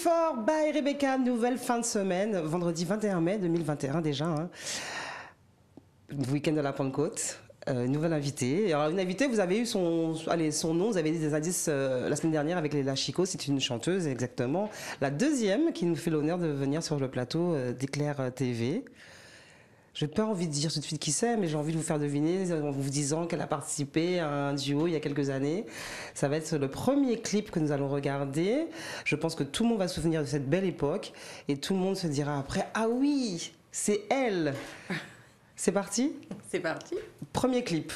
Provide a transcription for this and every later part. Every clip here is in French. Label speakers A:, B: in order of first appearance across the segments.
A: Before by Rebecca, nouvelle fin de semaine, vendredi 21 mai 2021 déjà, hein. Week-end de la Pentecôte. Nouvelle invitée. Alors, une invitée, vous avez eu son nom, vous avez eu des indices la semaine dernière avec Léla Chico, c'est une chanteuse exactement. La deuxième qui nous fait l'honneur de venir sur le plateau d'Éclair TV. Je n'ai pas envie de dire tout de suite qui c'est, mais j'ai envie de vous faire deviner en vous disant qu'elle a participé à un duo il y a quelques années. Ça va être le premier clip que nous allons regarder. Je pense que tout le monde va se souvenir de cette belle époque et tout le monde se dira après « Ah oui, c'est elle !» C'est parti ?
B: C'est parti.
A: Premier clip.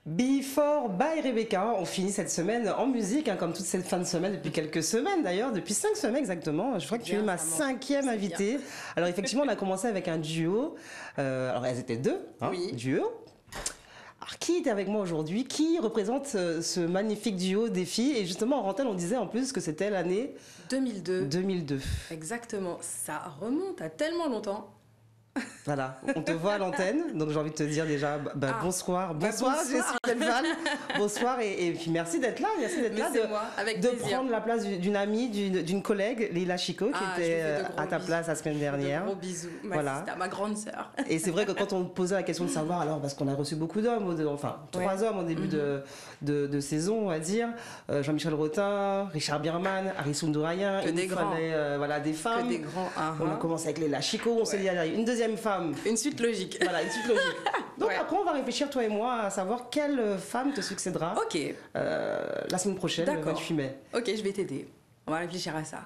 A: Before by Rebecca, on finit cette semaine en musique, hein, comme toute cette fin de semaine, depuis quelques semaines d'ailleurs, depuis 5 semaines exactement. Je crois que tu es ma 5e invitée. Alors effectivement, on a commencé avec un duo. Alors elles étaient deux, hein,
B: oui.
A: Duo. Alors qui est avec moi aujourd'hui? Qui représente ce magnifique duo des filles? Et justement, en Rentelle, on disait en plus que c'était l'année
B: 2002.
A: 2002.
B: Exactement. Ça remonte à tellement longtemps.
A: Voilà, on te voit à l'antenne, donc j'ai envie de te dire déjà bonsoir,
B: bonsoir.
A: Jessie Delval, bonsoir et puis merci d'être là, de prendre la place d'une amie, d'une collègue, Lila Chico, qui était à ta place la semaine dernière.
B: De gros bisous,
A: voilà.
B: ma grande sœur.
A: Et c'est vrai que quand on posait la question de savoir, alors parce qu'on a reçu beaucoup d'hommes, enfin 3 hommes au début de saison, on va dire, Jean-Michel Rotin, Richard Bierman, Harry Sundourayan,
B: il
A: fallait des femmes.
B: Que des grands.
A: On a commencé avec Lila Chico, on s'est dit une deuxième femme.
B: Une suite logique.
A: Voilà, une suite logique. Donc après, on va réfléchir, toi et moi, à savoir quelle femme te succédera la semaine prochaine, le 28 mai.
B: Ok, je vais t'aider. On va réfléchir à ça.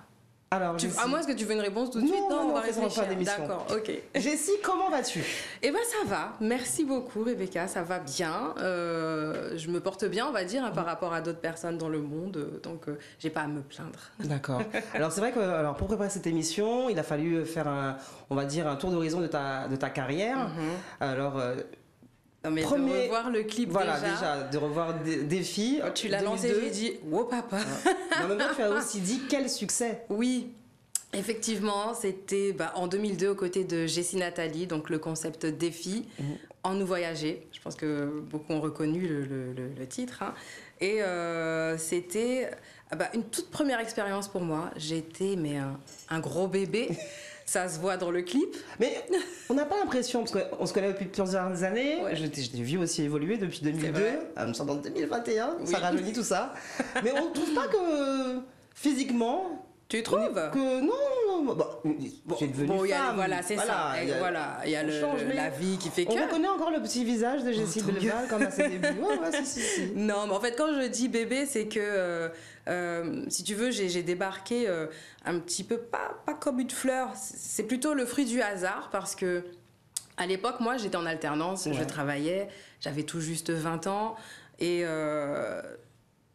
A: Alors,
B: à moi, est-ce que tu veux une réponse tout de suite?
A: Non,
B: on va réfléchir.
A: D'accord,
B: ok.
A: Jessie, comment vas-tu?
B: Eh ben ça va, merci beaucoup Rebecca, ça va bien. Je me porte bien, on va dire, par rapport à d'autres personnes dans le monde, donc j'ai pas à me plaindre.
A: D'accord. Alors c'est vrai que pour préparer cette émission, il a fallu faire un tour d'horizon de ta carrière. Alors
B: non mais de revoir le clip
A: déjà de revoir des filles.
B: Quand tu l'as lancé, j'ai dit « Wow papa !»
A: En même temps, tu as aussi dit quel succès.
B: Oui, effectivement, c'était en 2002 aux côtés de Jessie Nathalie, donc le concept Défi, En nous voyager. Je pense que beaucoup ont reconnu le titre. Hein. Et c'était une toute première expérience pour moi. J'étais un gros bébé. Ça se voit dans le clip.
A: Mais on n'a pas l'impression, parce qu'on se connaît depuis plusieurs années. Ouais. Je t'ai vu aussi évoluer depuis 2002. Nous sommes en 2021, ça rajeunit tout ça. Mais on ne trouve pas que physiquement...
B: Tu trouves
A: que non, j'ai devenu femme.
B: Voilà, c'est ça. Il y a la vie qui fait que...
A: On reconnaît encore le petit visage de Jessie Delval comme à ses débuts. Si.
B: Non, mais en fait, quand je dis bébé, c'est que, si tu veux, j'ai débarqué un petit peu, pas comme une fleur, c'est plutôt le fruit du hasard, parce que à l'époque, moi, j'étais en alternance, je travaillais, j'avais tout juste 20 ans, et...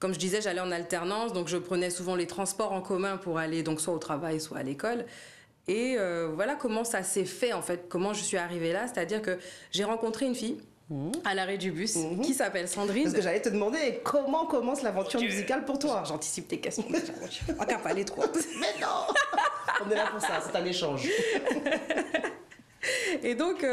B: comme je disais, j'allais en alternance, donc je prenais souvent les transports en commun pour aller donc soit au travail, soit à l'école. Et voilà comment ça s'est fait, en fait, comment je suis arrivée là. C'est-à-dire que j'ai rencontré une fille à l'arrêt du bus qui s'appelle Sandrine.
A: Parce que j'allais te demander comment commence l'aventure musicale pour toi.
B: J'anticipe tes questions. On n'a pas aller trop.
A: Mais non. On est là pour ça, c'est un échange.
B: Et donc,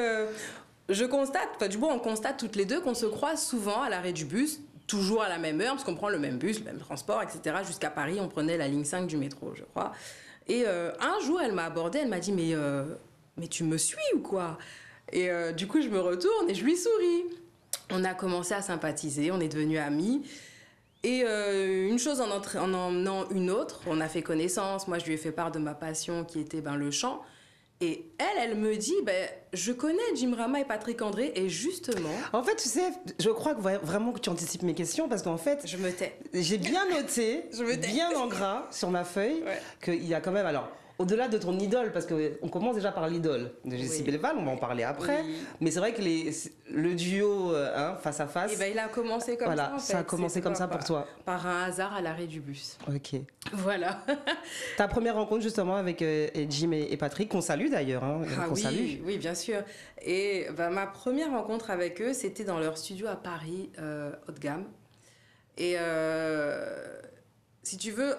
B: je constate, on constate toutes les deux qu'on se croise souvent à l'arrêt du bus, toujours à la même heure, parce qu'on prend le même bus, le même transport, etc. Jusqu'à Paris, on prenait la ligne 5 du métro, je crois. Et un jour, elle m'a abordée, elle m'a dit « Mais tu me suis ou quoi ?» Et du coup, je me retourne et je lui souris. On a commencé à sympathiser, on est devenus amis. Et une chose en emmenant une autre, on a fait connaissance. Moi, je lui ai fait part de ma passion qui était le chant. Et elle me dit, je connais Jim Rama et Patrick André, et justement...
A: En fait, tu sais, je crois que vraiment que tu anticipes mes questions, parce qu'en fait...
B: Je me tais.
A: J'ai bien noté, bien en gras, sur ma feuille, qu'il y a quand même... Alors, au-delà de ton idole, parce qu'on commence déjà par l'idole de Jessie Delval, on va en parler après, mais c'est vrai que le duo face à face...
B: Et il a commencé comme ça, en fait.
A: Ça a commencé comme ça pour toi.
B: Par un hasard à l'arrêt du bus.
A: Ok.
B: Voilà.
A: Ta première rencontre justement avec Jim et Patrick, qu'on salue d'ailleurs.
B: Oui, bien sûr. Et ma première rencontre avec eux, c'était dans leur studio à Paris, haut de gamme. Et... si tu veux,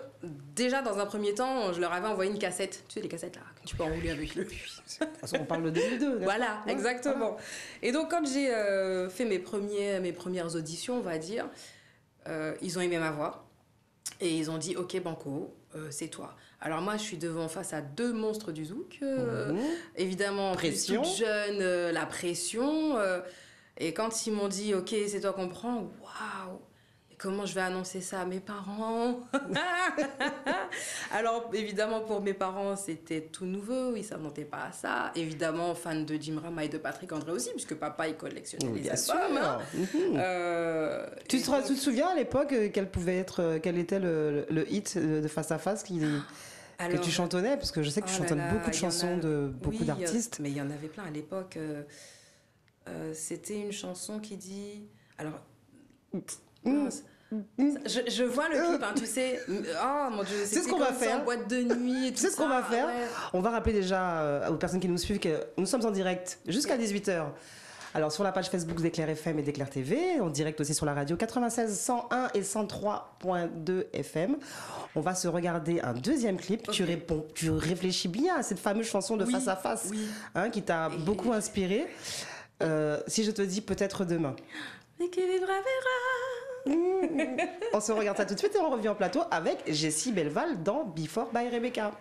B: déjà dans un premier temps, je leur avais envoyé une cassette. Tu sais, les cassettes là, que tu peux enrouler avec le...
A: De toute façon, on parle de 2002.
B: Voilà, exactement. Et donc, quand j'ai fait mes premières auditions, on va dire, ils ont aimé ma voix. Et ils ont dit, ok, banco, c'est toi. Alors moi, je suis face à 2 monstres du zouk. Évidemment,
A: pression.
B: Toute jeune, la pression. Et quand ils m'ont dit, ok, c'est toi qu'on prend, waouh! Comment je vais annoncer ça à mes parents? Alors, évidemment, pour mes parents, c'était tout nouveau. Ils ne s'attendaient pas à ça. Évidemment, fan de Jim Rama et de Patrick André aussi, puisque papa, il collectionnait les albums. Tu
A: te souviens à l'époque quel était le hit de Face à Face que tu chantonnais? Parce que je sais que tu chantonnes beaucoup de chansons de beaucoup d'artistes.
B: Mais il y en avait plein à l'époque. C'était une chanson qui dit... Alors... Je vois le clip, tu sais. Oh mon Dieu,
A: c'est ce qu'on va faire
B: en boîte de nuit et tout ça.
A: C'est ce qu'on va faire. On va rappeler déjà aux personnes qui nous suivent que nous sommes en direct jusqu'à 18h Alors sur la page Facebook d'Éclair FM et d'Éclair TV, en direct aussi sur la radio 96 101 et 103.2 FM. On va se regarder un deuxième clip. Okay. Tu réfléchis bien à cette fameuse chanson de Face à Face, qui t'a beaucoup inspiré. Si je te dis peut-être demain.
B: Mais qui vivra verra.
A: On se regarde ça tout de suite et on revient en plateau avec Jessie Belval dans Before by Rebecca.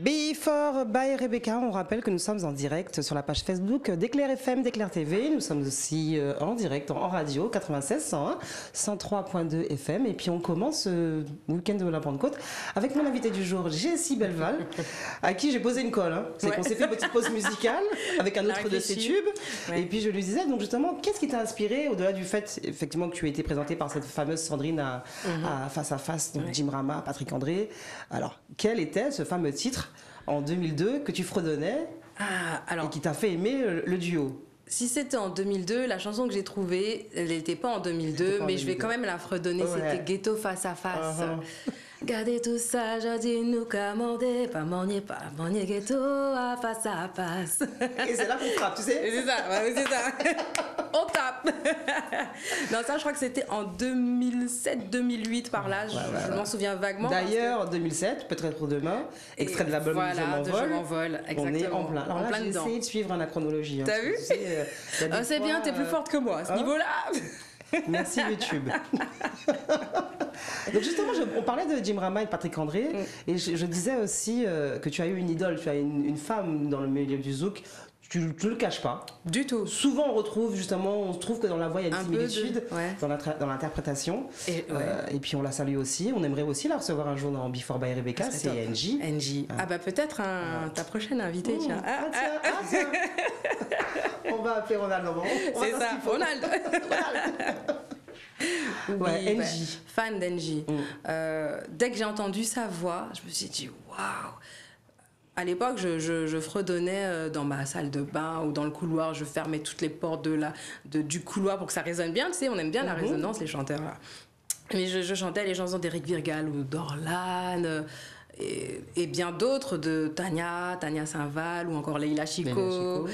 A: Before by Rebecca, on rappelle que nous sommes en direct sur la page Facebook d'Éclair FM, d'Éclair TV. Nous sommes aussi en direct en radio 96 101 103.2 FM. Et puis on commence ce week-end de la Pentecôte avec mon invité du jour, Jessie Belval, à qui j'ai posé une colle. C'est qu'on s'est fait une petite pause musicale avec un autre de ses tubes. Et puis je lui disais, donc justement, qu'est-ce qui t'a inspiré au-delà du fait effectivement que tu as été présentée par cette fameuse Sandrine à Face à Face, donc Jim Rama, Patrick André. Alors, quel était ce fameux titre en 2002 que tu fredonnais et qui t'a fait aimer le duo?
B: Si c'était en 2002, la chanson que j'ai trouvée, elle n'était pas en 2002, mais je vais quand même la fredonner, c'était Ghetto Face à Face. Gardez tout ça, j'ai dit nous commander, pas manier, ghetto à face à face.
A: Et c'est là qu'on frappe, tu sais.
B: C'est ça, c'est ça. On tape. Non, ça, je crois que c'était en 2007-2008 par là. Je m'en souviens vaguement.
A: D'ailleurs, 2007, peut-être demain, extrait de l'album
B: voilà,
A: Je m'envole. On est en plein. Alors là, j'ai essayé de suivre la chronologie.
B: T'as vu? C'est bien, t'es plus forte que moi à ce niveau-là.
A: Merci YouTube. Donc justement, on parlait de Jim Rama et de Patrick André, et je disais aussi que tu as eu une idole, tu as une femme dans le milieu du zouk. Tu ne le caches pas.
B: Du tout.
A: Souvent, on se trouve que dans la voix, il y a une similitude dans l'interprétation. Et puis, on la salue aussi. On aimerait aussi la recevoir un jour dans Before by Rebecca. C'est NJ.
B: NJ. Ah bah peut-être ta prochaine invitée, tiens.
A: Tiens. On va appeler Ronald.
B: C'est ça, Ronald.
A: Ouais, NJ.
B: Fan d'NJ. Dès que j'ai entendu sa voix, je me suis dit, waouh. À l'époque, je fredonnais dans ma salle de bain ou dans le couloir. Je fermais toutes les portes du couloir pour que ça résonne bien. Tu sais, on aime bien la résonance, les chanteurs. Là. Mais je chantais les chansons d'Éric Virgal ou d'Orlan et bien d'autres, de Tania Saint-Val ou encore Leila Chico,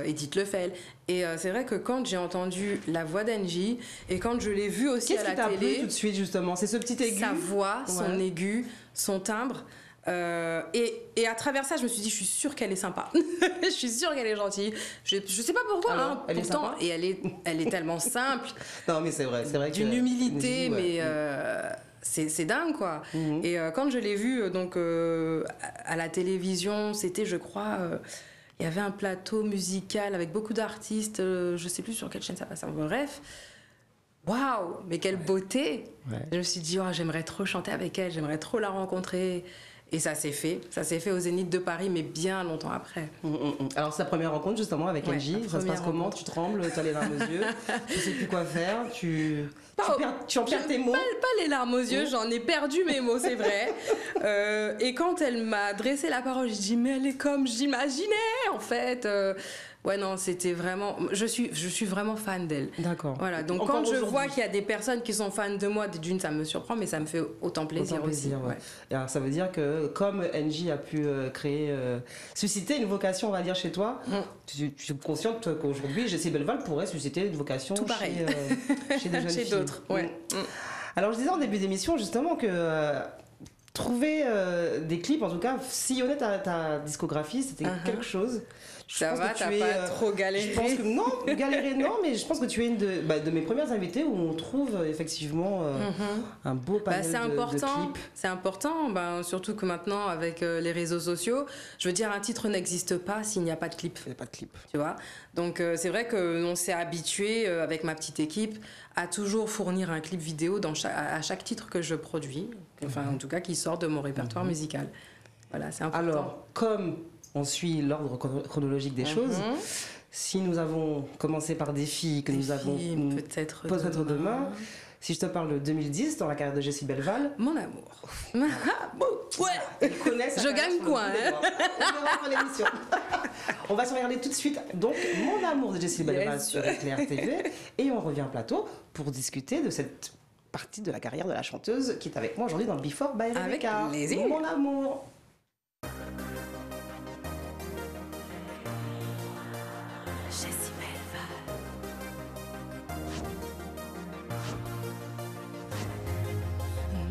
B: Edith Lefel. Et c'est vrai que quand j'ai entendu la voix d'Angie et quand je l'ai vue aussi à la télé...
A: Qu'est-ce qui t'a plu tout de suite, justement? C'est ce petit aigu?
B: Sa voix, son aigu, son timbre... et à travers ça, je me suis dit, je suis sûre qu'elle est sympa. Je suis sûre qu'elle est gentille. Je sais pas pourquoi,
A: alors, elle
B: pourtant,
A: est sympa.
B: et elle est tellement simple.
A: Non, mais c'est vrai
B: d'une humilité, mais c'est dingue, quoi. Et quand je l'ai vue donc à la télévision, c'était, je crois, il y avait un plateau musical avec beaucoup d'artistes. Je sais plus sur quelle chaîne ça passe. Bref. Waouh, mais quelle beauté! Je me suis dit, j'aimerais trop chanter avec elle, j'aimerais trop la rencontrer. Et ça s'est fait. Ça s'est fait au Zénith de Paris, mais bien longtemps après.
A: Alors, c'est ta première rencontre justement avec NJ. Ça se passe comment? Tu trembles, tu as les larmes aux yeux, tu sais plus quoi faire, tu en perds tes mots.
B: Pas les larmes aux yeux, j'en ai perdu mes mots, c'est vrai. Et quand elle m'a adressé la parole, j'ai dit, mais elle est comme j'imaginais, en fait. Ouais, non, c'était vraiment... Je suis vraiment fan d'elle.
A: D'accord.
B: Voilà, donc encore quand je vois qu'il y a des personnes qui sont fans de moi, d'une, ça me surprend, mais ça me fait autant plaisir aussi. Ouais.
A: Et alors, ça veut dire que comme NJ a pu susciter une vocation, on va dire, chez toi, tu es consciente qu'aujourd'hui, Jessie Belval pourrait susciter une vocation chez des jeunes filles.
B: Chez d'autres, ouais.
A: Alors, je disais en début d'émission, justement, que... trouver des clips, en tout cas, sillonner ta discographie, c'était quelque chose.
B: Ça va, t'as pas trop galéré?
A: Je pense que, non, galérer non, mais je pense que tu es une de mes premières invitées où on trouve effectivement un beau panel de clips.
B: C'est important, surtout que maintenant, avec les réseaux sociaux, je veux dire, un titre n'existe pas s'il n'y a pas de clip.
A: Il n'y a pas de clip.
B: Tu vois? Donc, c'est vrai qu'on s'est habitué, avec ma petite équipe, à toujours fournir un clip vidéo à chaque titre que je produis, enfin, en tout cas, qui sort de mon répertoire musical. Voilà, c'est important.
A: Alors, comme on suit l'ordre chronologique des choses, si nous avons commencé par des filles que nous avons
B: peut-être
A: demain, si je te parle de 2010 dans la carrière de Jessie Belval,
B: mon amour.
A: Elle connaît sa
B: je gagne quoi,
A: On va se regarder tout de suite donc Mon amour de Jessie Belval sur Éclair TV et on revient en plateau pour discuter de cette partie de la carrière de la chanteuse qui est avec moi aujourd'hui dans le Before by Rebecca.
B: Avec plaisir.
A: Mon amour.
C: Jessie Belval.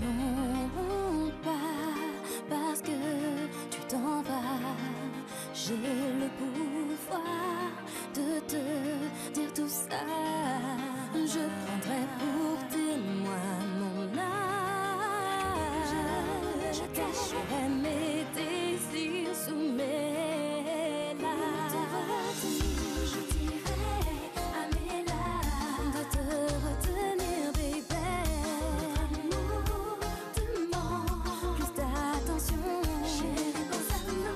C: Non, pas parce que tu t'en vas. J'ai le pouvoir de te dire tout ça. Je prendrai pour témoin mon âge. Je cacherai mes désirs sous mes larmes. Je dirai à mes larmes de te retenir, baby. Demande plus d'attention. Chérie, pense à nous.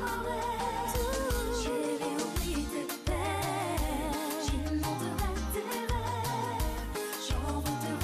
C: Chérie, oublie tes peines. J'inonderai tes rêves. J'en voudrais.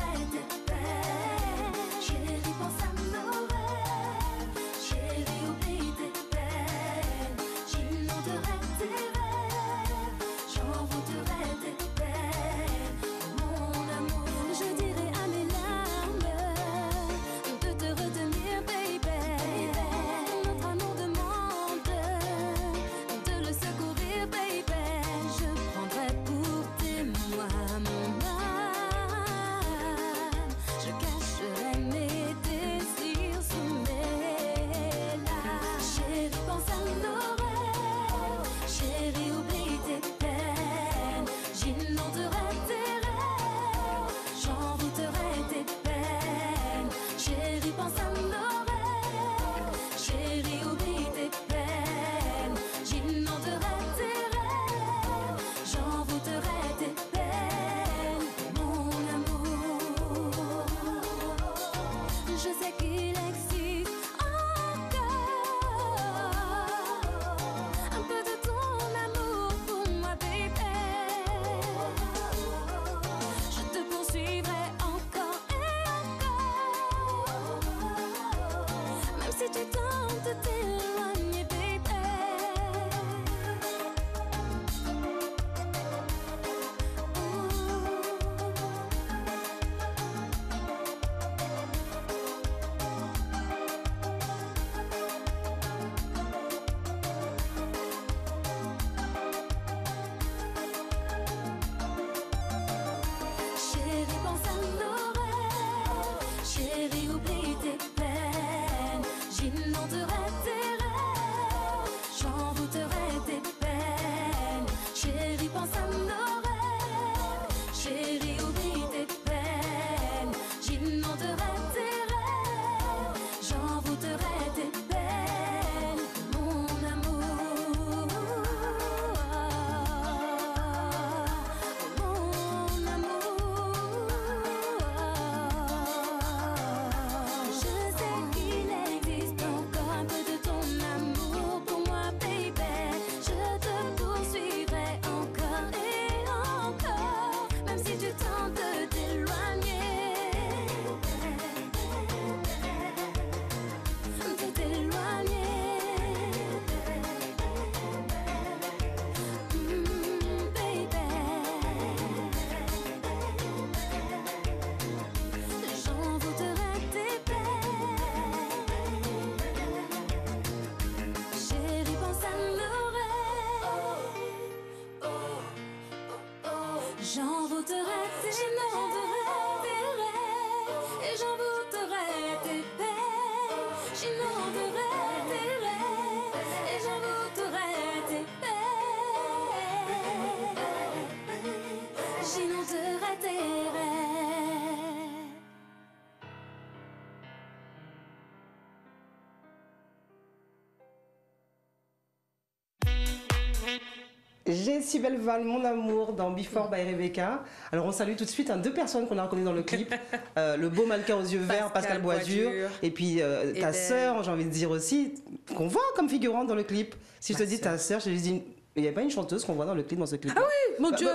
A: Jessie Belval, mon amour, dans Before by Rebecca. Alors on salue tout de suite deux personnes qu'on a reconnues dans le clip. Le beau mannequin aux yeux verts, Pascal Boisdur. Et puis ta sœur, j'ai envie de dire aussi, qu'on voit comme figurante dans le clip. Si je te dis ta sœur, je te dis... Il n'y a pas une chanteuse qu'on voit dans le clip, dans ce clip.
B: Ah oui, mon Dieu,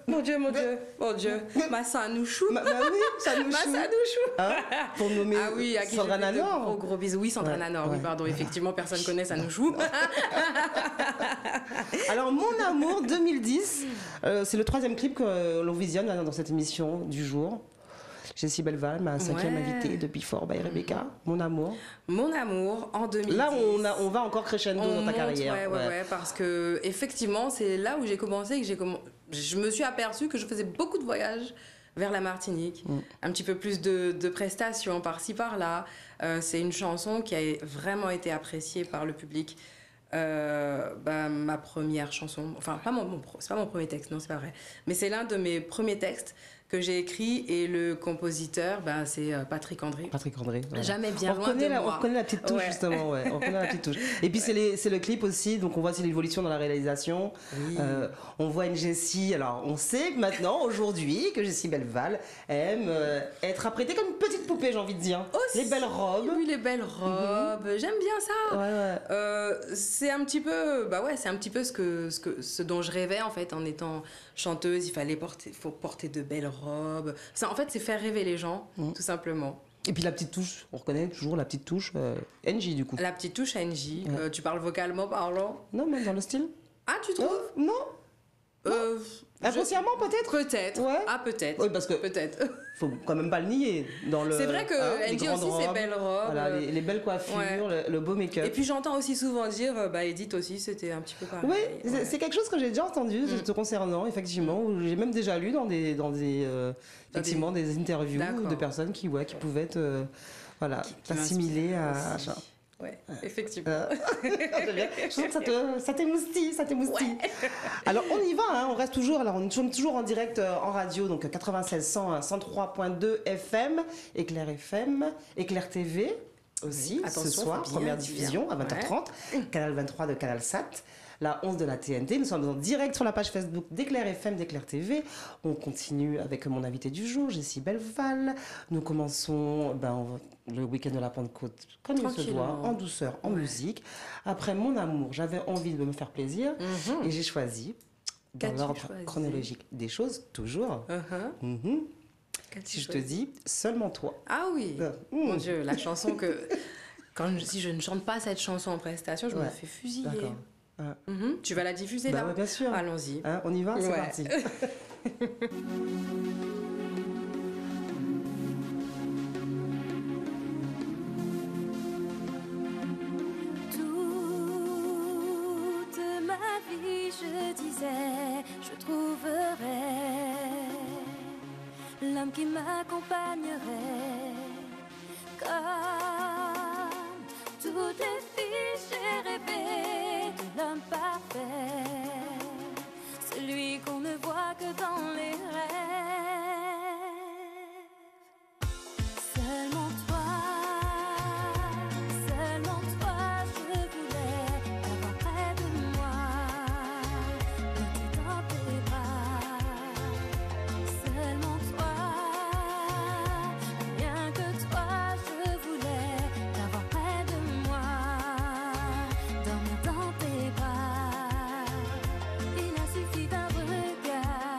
B: mon Dieu, mon Dieu, mon Dieu. Ma Sanouchou.
A: Oui, Sanouchou.
B: Ma Sanouchou.
A: Hein, pour nommer
B: ah oui, à qui
A: Sandra
B: je fais
A: Nanor.
B: gros bisous. Oui, Sandra Nanor. Oui, pardon, effectivement, personne ne connaît Sanouchou.
A: Alors, Mon Amour 2010, c'est le 3e clip que l'on visionne dans cette émission du jour. Jessie Belval, ma 5e invitée de Before by Rebecca. Mon amour.
B: Mon amour en 2010.
A: Là, on va encore crescendo dans ta carrière.
B: Ouais, parce que effectivement, c'est là où j'ai commencé et que je me suis aperçue que je faisais beaucoup de voyages vers la Martinique, un petit peu plus de prestations par-ci par-là. C'est une chanson qui a vraiment été appréciée par le public. Ma première chanson, enfin c'est pas mon premier texte, non c'est pas vrai, mais c'est l'un de mes premiers textes que j'ai écrit et le compositeur, c'est Patrick André.
A: Patrick André. Voilà.
B: Jamais bien loin de moi.
A: On reconnaît la petite touche justement, on reconnaît la petite touche. Et puis c'est le clip aussi, donc on voit c'est l'évolution dans la réalisation. Oui. On voit une Jessie, alors on sait maintenant, aujourd'hui, que Jessie Belval aime être apprêtée comme une petite poupée, j'ai envie de dire.
B: Aussi,
A: les belles robes.
B: Oui, les belles robes, j'aime bien ça.
A: Ouais.
B: C'est un petit peu, c'est un petit peu ce dont je rêvais en fait en étant chanteuse. Faut porter de belles robes. Ça, en fait, c'est faire rêver les gens, tout simplement.
A: Et puis la petite touche, on reconnaît toujours la petite touche NJ du coup.
B: La petite touche NJ. Tu parles vocalement parlant?
A: Non, même dans le style.
B: Ah, tu trouves?
A: Non. Inconsciemment peut-être.
B: Peut-être.
A: Ouais.
B: Ah, peut-être.
A: Oui, parce que
B: peut-être.
A: Faut quand même pas le nier dans le.
B: C'est vrai que NJ aussi ses belles robes.
A: Voilà, les belles coiffures, le beau make-up.
B: Et puis j'entends aussi souvent dire, Edith aussi, c'était un petit peu pareil.
A: Oui, c'est quelque chose que j'ai déjà entendu te concernant, effectivement, où j'ai même déjà lu dans des interviews de personnes qui pouvaient être assimilées à ça.
B: Ouais, effectivement.
A: Je sens que ça t'émoustille. Ouais. Alors on y va, on reste toujours. Alors on est toujours en direct en radio, donc 96 100 103.2 FM, Éclair FM, Éclair TV aussi. Ce soir, première diffusion à 20h30, Canal 23 de Canal Sat. La 11 de la TNT. Nous sommes en direct sur la page Facebook d'Éclair FM, d'Éclair TV. On continue avec mon invité du jour, Jessie Belval. Nous commençons le week-end de la Pentecôte comme il se doit, en douceur, en musique. Après Mon Amour, j'avais envie de me faire plaisir et j'ai choisi, dans l'ordre chronologique des choses, toujours. Si je te dis Seulement toi.
B: Ah oui, mon Dieu, la chanson que... si je ne chante pas cette chanson en prestation, je me fais fusiller.
A: D'accord.
B: Tu vas la diffuser là?
A: Bien sûr.
B: Allons-y.
A: On y va, c'est parti.
C: Toute ma vie, je disais, je trouverais l'homme qui m'accompagnerait. Comme toutes les filles, j'ai rêvé de l'homme parfait, celui qu'on ne voit que dans les rêves. Seulement toi, je voulais t'avoir près de moi, petit dans tes bras. Seulement toi, rien que toi, je voulais t'avoir près de moi, dormir dans tes bras. Il a suffi d'un regard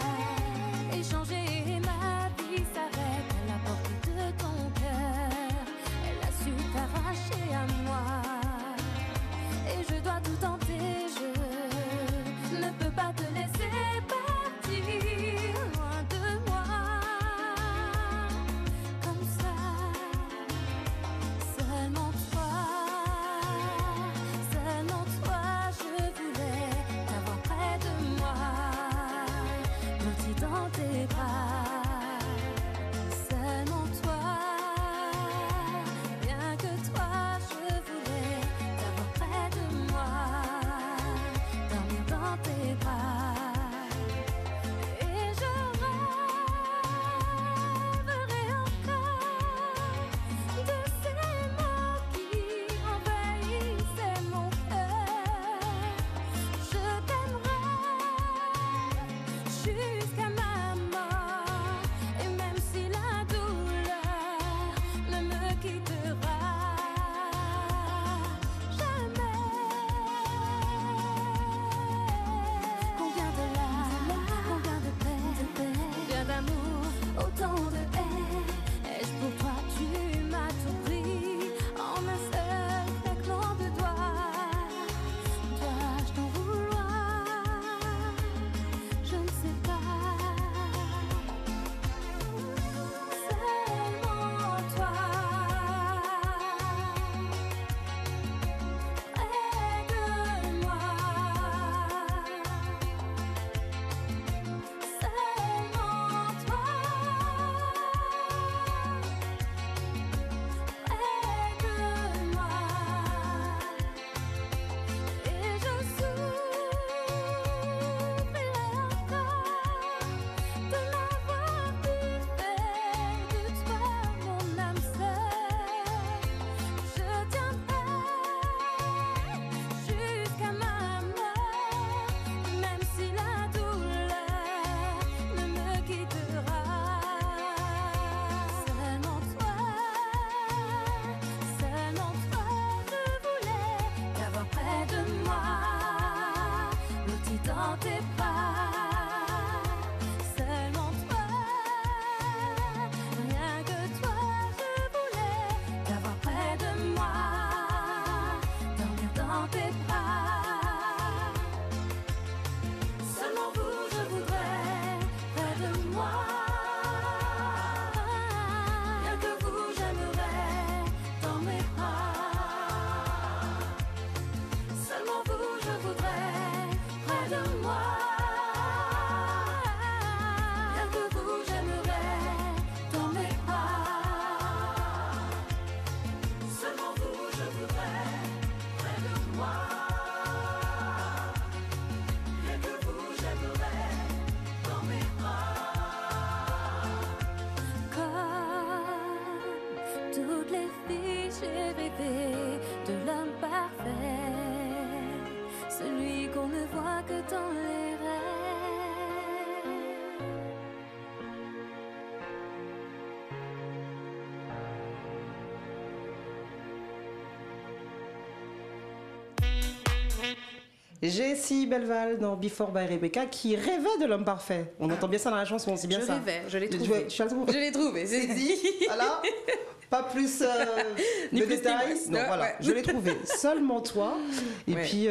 A: Jessie Belval dans Before by Rebecca qui rêvait de l'homme parfait. On entend bien ça dans la chanson, c'est bien
B: Je
A: ça.
B: rêvais, je l'ai trouvé. Je l'ai trouvé, c'est dit.
A: Voilà, pas plus
B: Ni
A: de
B: plus ni
A: détails.
B: moins.
A: Non,
B: Ouais,
A: voilà,
B: ouais.
A: je l'ai trouvé. Seulement toi. Et
B: Ouais.
A: puis,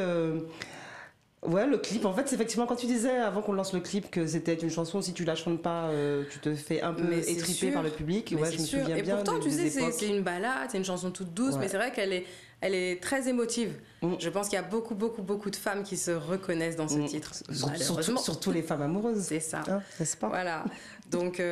A: ouais, le clip. En fait, c'est effectivement quand tu disais avant qu'on lance le clip que c'était une chanson, si tu la chantes pas, tu te fais un peu
B: Mais c'est
A: étriper
B: sûr.
A: par le public.
B: Mais
A: Ouais,
B: c'est
A: je me
B: sûr.
A: souviens
B: Et
A: bien
B: pourtant, tu sais,
A: des époques.
B: c'est une balade, c'est une chanson toute douce,
A: Ouais.
B: mais c'est vrai elle est très émotive.
A: Mm.
B: Je pense qu'il y a beaucoup, beaucoup, beaucoup de femmes qui se reconnaissent dans ce titre. Malheureusement.
A: Surtout les femmes amoureuses.
B: C'est ça.
A: Hein, n'est-ce pas?
B: Voilà. Donc,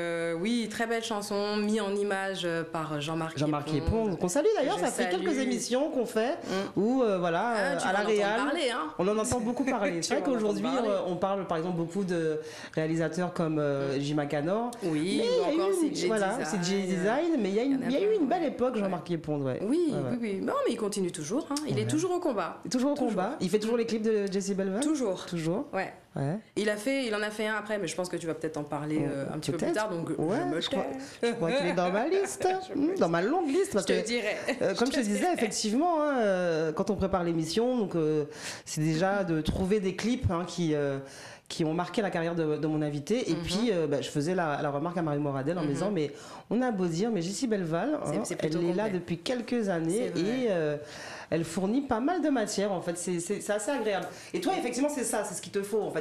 B: oui, très belle chanson, mise en image par Jean-Marc
A: Yépon, qu'on salue d'ailleurs,
B: Je
A: ça fait
B: salue.
A: quelques émissions qu'on fait où, voilà,
B: Tu
A: à
B: vas
A: la
B: en
A: Réal,
B: entendre parler, hein.
A: on en entend beaucoup parler.
B: Tu
A: C'est vrai
B: vas en
A: qu'aujourd'hui,
B: entendre parler.
A: on parle par exemple beaucoup de réalisateurs comme Jim Canor.
B: Oui,
A: Mais
B: ou
A: il y a
B: encore
A: eu une-
B: CJ
A: voilà,
B: Design.
A: c'est J Design, mais il y a,
B: Il y en a
A: il y a eu
B: plein,
A: une belle
B: ouais.
A: époque, Jean-Marc Yépon, ouais.
B: Oui,
A: Ouais, ouais.
B: oui, oui. Non, mais il continue toujours. Hein. Il est toujours au combat.
A: Toujours au combat. Il fait toujours les clips de Jessie Belval.
B: Toujours.
A: Toujours.
B: Ouais.
A: Ouais.
B: Il en a fait un après, mais je pense que tu vas peut-être en parler un petit peu plus
A: Peut-être.
B: tard, donc
A: Ouais,
B: je me
A: je crois,
B: tais.
A: je crois qu'il est dans ma liste, dans ma longue liste. Parce
B: Je te
A: que,
B: dirai.
A: comme je te disais, effectivement, hein, quand on prépare l'émission, donc c'est déjà de trouver des clips hein, qui ont marqué la carrière de mon invité. Et puis, je faisais la remarque à Marie Moradel en me disant, mais on a beau dire, mais Jessie Belval, hein,
B: C'est
A: elle
B: plutôt
A: est là
B: complet.
A: depuis quelques années
B: C'est vrai.
A: et elle fournit pas mal de matière. En fait, c'est assez agréable. Et toi, effectivement, c'est ça, c'est ce qu'il te faut. En fait,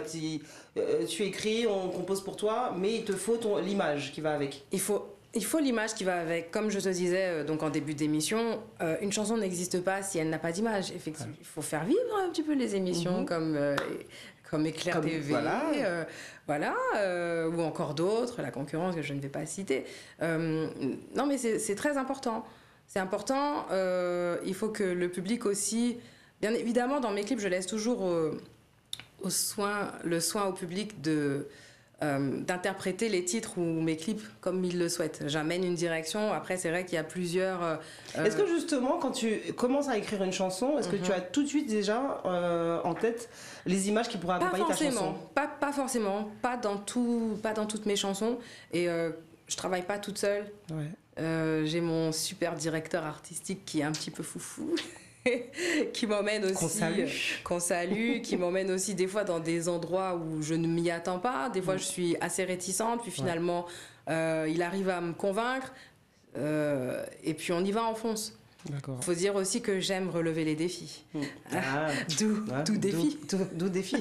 A: tu écris, on compose pour toi, mais il te faut l'image qui va avec.
B: Il faut l'image qui va avec. Comme je te disais donc en début d'émission, une chanson n'existe pas si elle n'a pas d'image. Effectivement, il faut faire vivre un petit peu les émissions comme Éclair
A: Comme-
B: TV,
A: voilà.
B: ou encore d'autres, la concurrence que je ne vais pas citer. Non, mais c'est très important. C'est important. Il faut que le public aussi. Bien évidemment, dans mes clips, je laisse toujours le soin au public d'interpréter les titres ou mes clips comme ils le souhaitent. J'amène une direction. Après, c'est vrai qu'il y a plusieurs.
A: Est-ce que justement, quand tu commences à écrire une chanson, est-ce que tu as tout de suite déjà en tête les images qui pourraient
B: Pas
A: accompagner ta chanson?
B: forcément, pas forcément, pas dans toutes mes chansons. Et je travaille pas toute seule.
A: Ouais.
B: J'ai mon super directeur artistique qui est un petit peu foufou. Qui m'emmène aussi qu'on salue, qui m'emmène aussi des fois dans des endroits où je ne m'y attends pas. Des fois je suis assez réticente, puis finalement il arrive à me convaincre et puis on y va, on fonce.
A: D'accord.
B: Faut dire aussi que j'aime relever les défis. D'où défi.
A: D'où défi.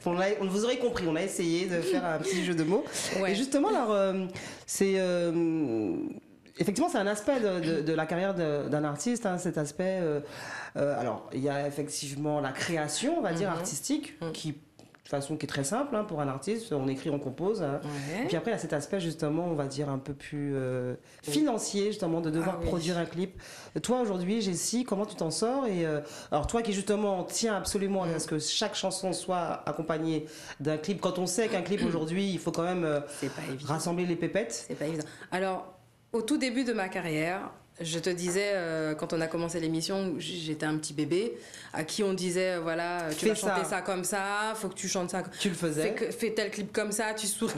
A: Vous aurez compris, on a essayé de faire un petit jeu de mots.
B: Ouais.
A: Et justement, alors, c'est effectivement, c'est un aspect de la carrière d'un artiste, hein, cet aspect. Alors, il y a effectivement la création, on va dire, artistique, qui de façon qui est très simple hein, pour un artiste. On écrit, on compose. Hein.
B: Ouais.
A: Et puis après, il y a cet aspect justement, on va dire un peu plus financier, justement, de devoir produire un clip. Toi aujourd'hui, Jessie, comment tu t'en sors? Et alors toi qui justement tiens absolument à ce que chaque chanson soit accompagnée d'un clip. Quand on sait qu'un clip aujourd'hui, il faut quand même
B: C'est pas évident.
A: rassembler les pépettes.
B: C'est pas évident. Alors, au tout début de ma carrière, je te disais, quand on a commencé l'émission, j'étais un petit bébé à qui on disait, voilà, tu vas chanter ça comme ça, faut que tu chantes ça.
A: Tu le faisais.
B: Fais tel clip comme ça, tu souris.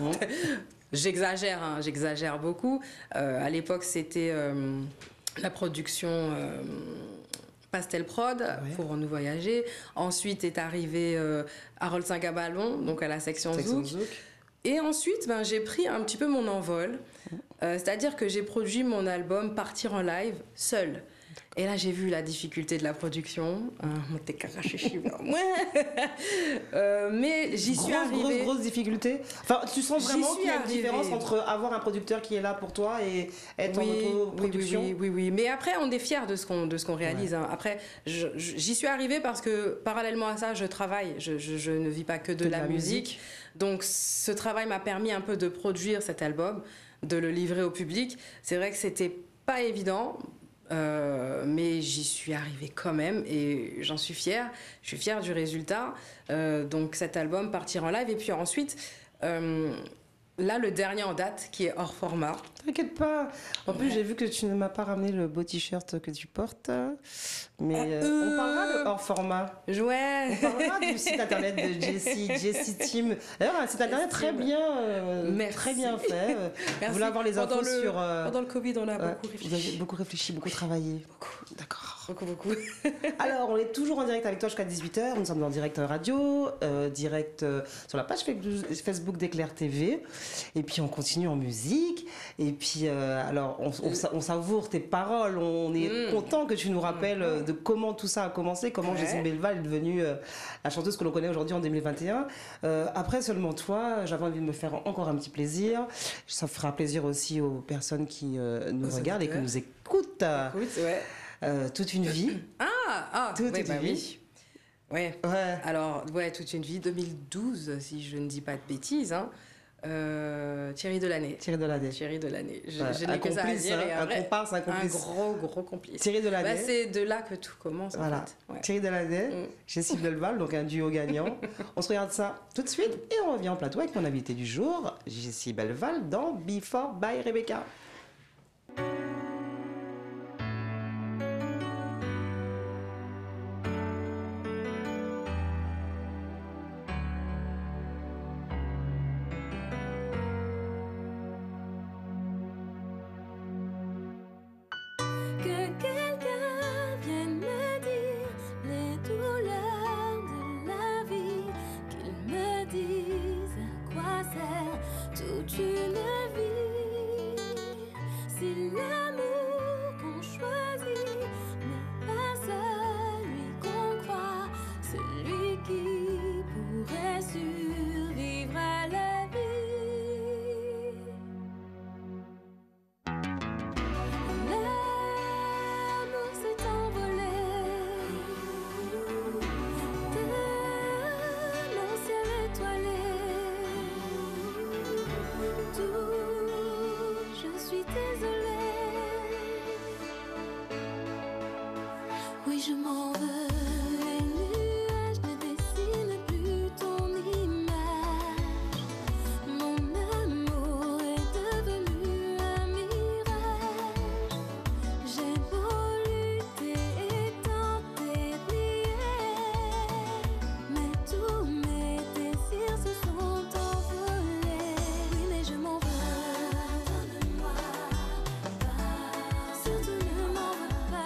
B: J'exagère, hein, j'exagère beaucoup. À l'époque, c'était la production Pastel Prod pour Nous Voyager. Ensuite est arrivé Harold Saint-Gaballon, donc à la section Zouk. Et ensuite, j'ai pris un petit peu mon envol. C'est-à-dire que j'ai produit mon album Partir en live seule. Et là, j'ai vu la difficulté de la production. Mais j'y suis arrivée.
A: Grosse difficulté. Enfin, tu sens vraiment
B: suis
A: qu'il y a une
B: arrivée.
A: différence entre avoir un producteur qui est là pour toi et être en autoproduction.
B: Oui. Mais après, on est fiers de ce qu'on réalise. Hein. Après, j'y suis arrivée parce que parallèlement à ça, je travaille. Je ne vis pas que de la musique. Donc, ce travail m'a permis un peu de produire cet album, de le livrer au public. C'est vrai que c'était pas évident. Mais j'y suis arrivée quand même et j'en suis fière. Je suis fière du résultat. Donc cet album Partir en live et puis ensuite Là, le dernier en date, qui est hors format.
A: T'inquiète pas. En plus, j'ai vu que tu ne m'as pas ramené le beau t-shirt que tu portes. Mais on parlera de hors format.
B: Ouais.
A: On parlera du site internet de Jessie Team. D'ailleurs, un site internet très bien fait. Vous voulez avoir les infos sur...
B: Pendant le Covid, on a beaucoup réfléchi.
A: Vous avez beaucoup réfléchi, beaucoup travaillé.
B: Beaucoup.
A: D'accord.
B: Beaucoup.
A: Alors, on est toujours en direct avec toi jusqu'à 18h. Nous sommes en direct radio, direct sur la page Facebook d'Éclair TV. Et puis, on continue en musique. Et puis, alors, on savoure tes paroles. On est content que tu nous rappelles de comment tout ça a commencé, comment Jessie Belval est devenue la chanteuse que l'on connaît aujourd'hui en 2021. Après, seulement toi, j'avais envie de me faire encore un petit plaisir. Ça fera plaisir aussi aux personnes qui nous regardent et qui nous écoutent. Toute une vie.
B: Toute
A: une vie.
B: Oui. Ouais. Alors, toute une vie, 2012, si je ne dis pas de bêtises. Hein. Thierry Delannay.
A: Thierry Delannay.
B: Je n'ai que ça à dire.
A: Un comparse, un complice.
B: Un gros complice.
A: Thierry Delannay.
B: C'est de là que tout commence.
A: Voilà.
B: En fait. Ouais.
A: Thierry Delannay, Jessie Belval, donc un duo gagnant. On se regarde ça tout de suite et on revient en plateau avec mon invité du jour, Jessie Belval, dans Before by Rebecca.
C: Surtout ne m'en veux pas.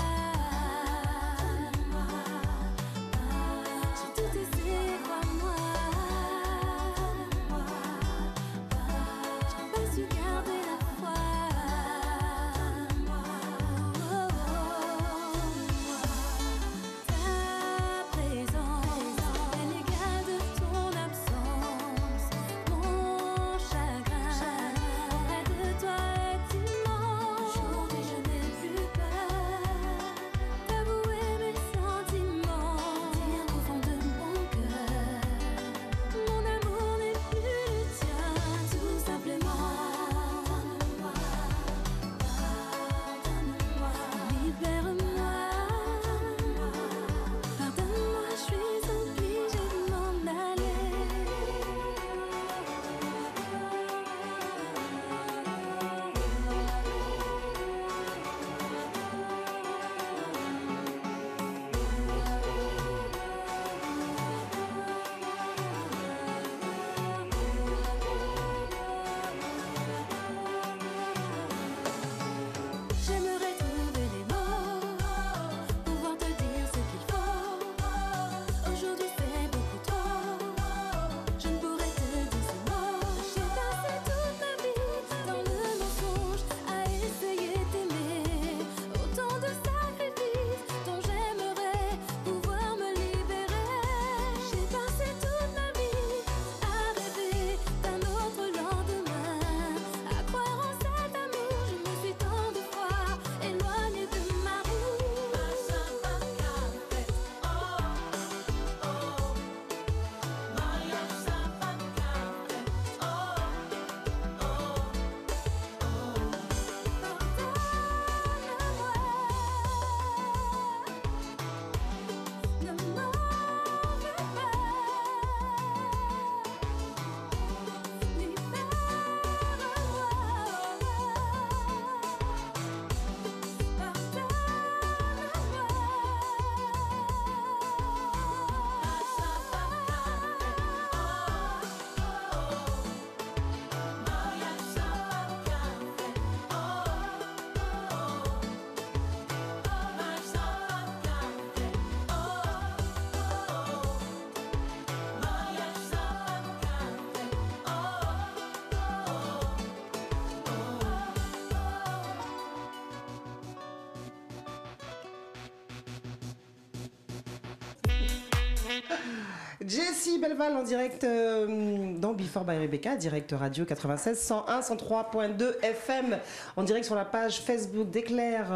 A: Jessie Belval en direct dans Before by Rebecca, direct radio 96 101 103.2 FM, en direct sur la page Facebook d'Éclair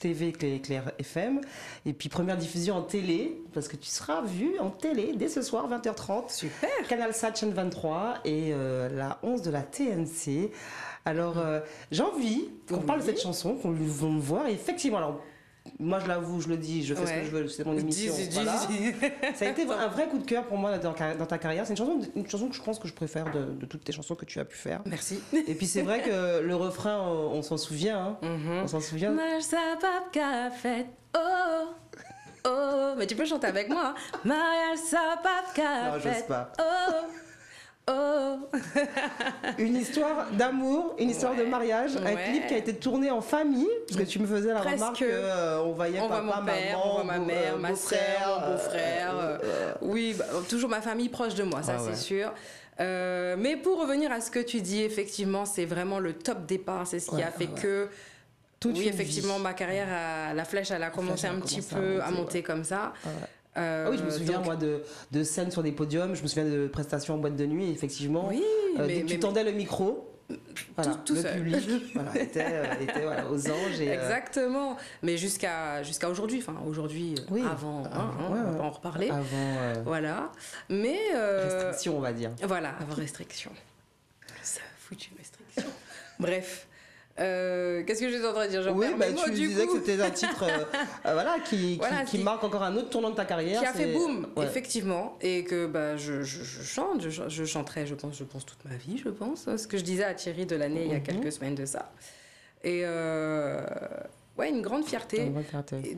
A: TV, Éclair FM, et puis première diffusion en télé, parce que tu seras vu en télé dès ce soir 20h30.
B: Super.
A: Canal 7 chaîne 23 et la 11 de la TNC. Alors j'ai envie qu'on parle de cette chanson, qu'on va me voir. Et effectivement, alors moi je l'avoue, je le dis, je fais ce que je veux, c'est mon émission. Voilà. Ça a été un vrai coup de cœur pour moi dans ta carrière. C'est une chanson que je pense que je préfère de toutes tes chansons que tu as pu faire.
B: Merci.
A: Et puis c'est vrai que le refrain, on s'en souvient. Hein. On s'en souvient.
B: Marche sa pape qu'a fait. Oh, oh. Mais tu peux chanter avec moi. Hein. Marche sa pape qu'a
A: Non,
B: fait.
A: j'ose pas.
B: Oh. Oh.
A: Une histoire d'amour, une histoire de mariage, un clip qui a été tourné en famille, parce que tu me faisais la remarque qu'on voyait
B: on
A: papa,
B: voit mon père,
A: maman,
B: on voit ma mère, ma sœur, mon beau-frère. Oui, toujours ma famille proche de moi, ça c'est sûr. Mais pour revenir à ce que tu dis, effectivement, c'est vraiment le top départ, c'est ce qui a fait que... Oui, effectivement, ma carrière, la flèche, elle a commencé un petit peu à monter comme ça.
A: Oui, je me souviens moi de scènes sur des podiums, je me souviens de prestations en boîte de nuit, effectivement.
B: Oui,
A: mais tu tendais le micro, voilà,
B: tout
A: le
B: seul.
A: public voilà, était voilà, aux anges. Et,
B: exactement, mais jusqu'à aujourd'hui, enfin aujourd'hui, avant, on va pas en reparler.
A: Avant,
B: voilà, mais
A: restriction, on va dire.
B: Voilà, avant restriction. Ça foutu restriction. Bref. Qu'est-ce que j'étais en train de dire?
A: Tu disais que c'était un titre voilà, qui marque encore un autre tournant de ta carrière.
B: Qui a fait boum, effectivement. Et que je chante, je chanterai, je pense, toute ma vie, je pense. Ce que je disais à Thierry Delannay il y a quelques semaines de ça. Et une grande fierté.
A: Une grande fierté.
B: Et,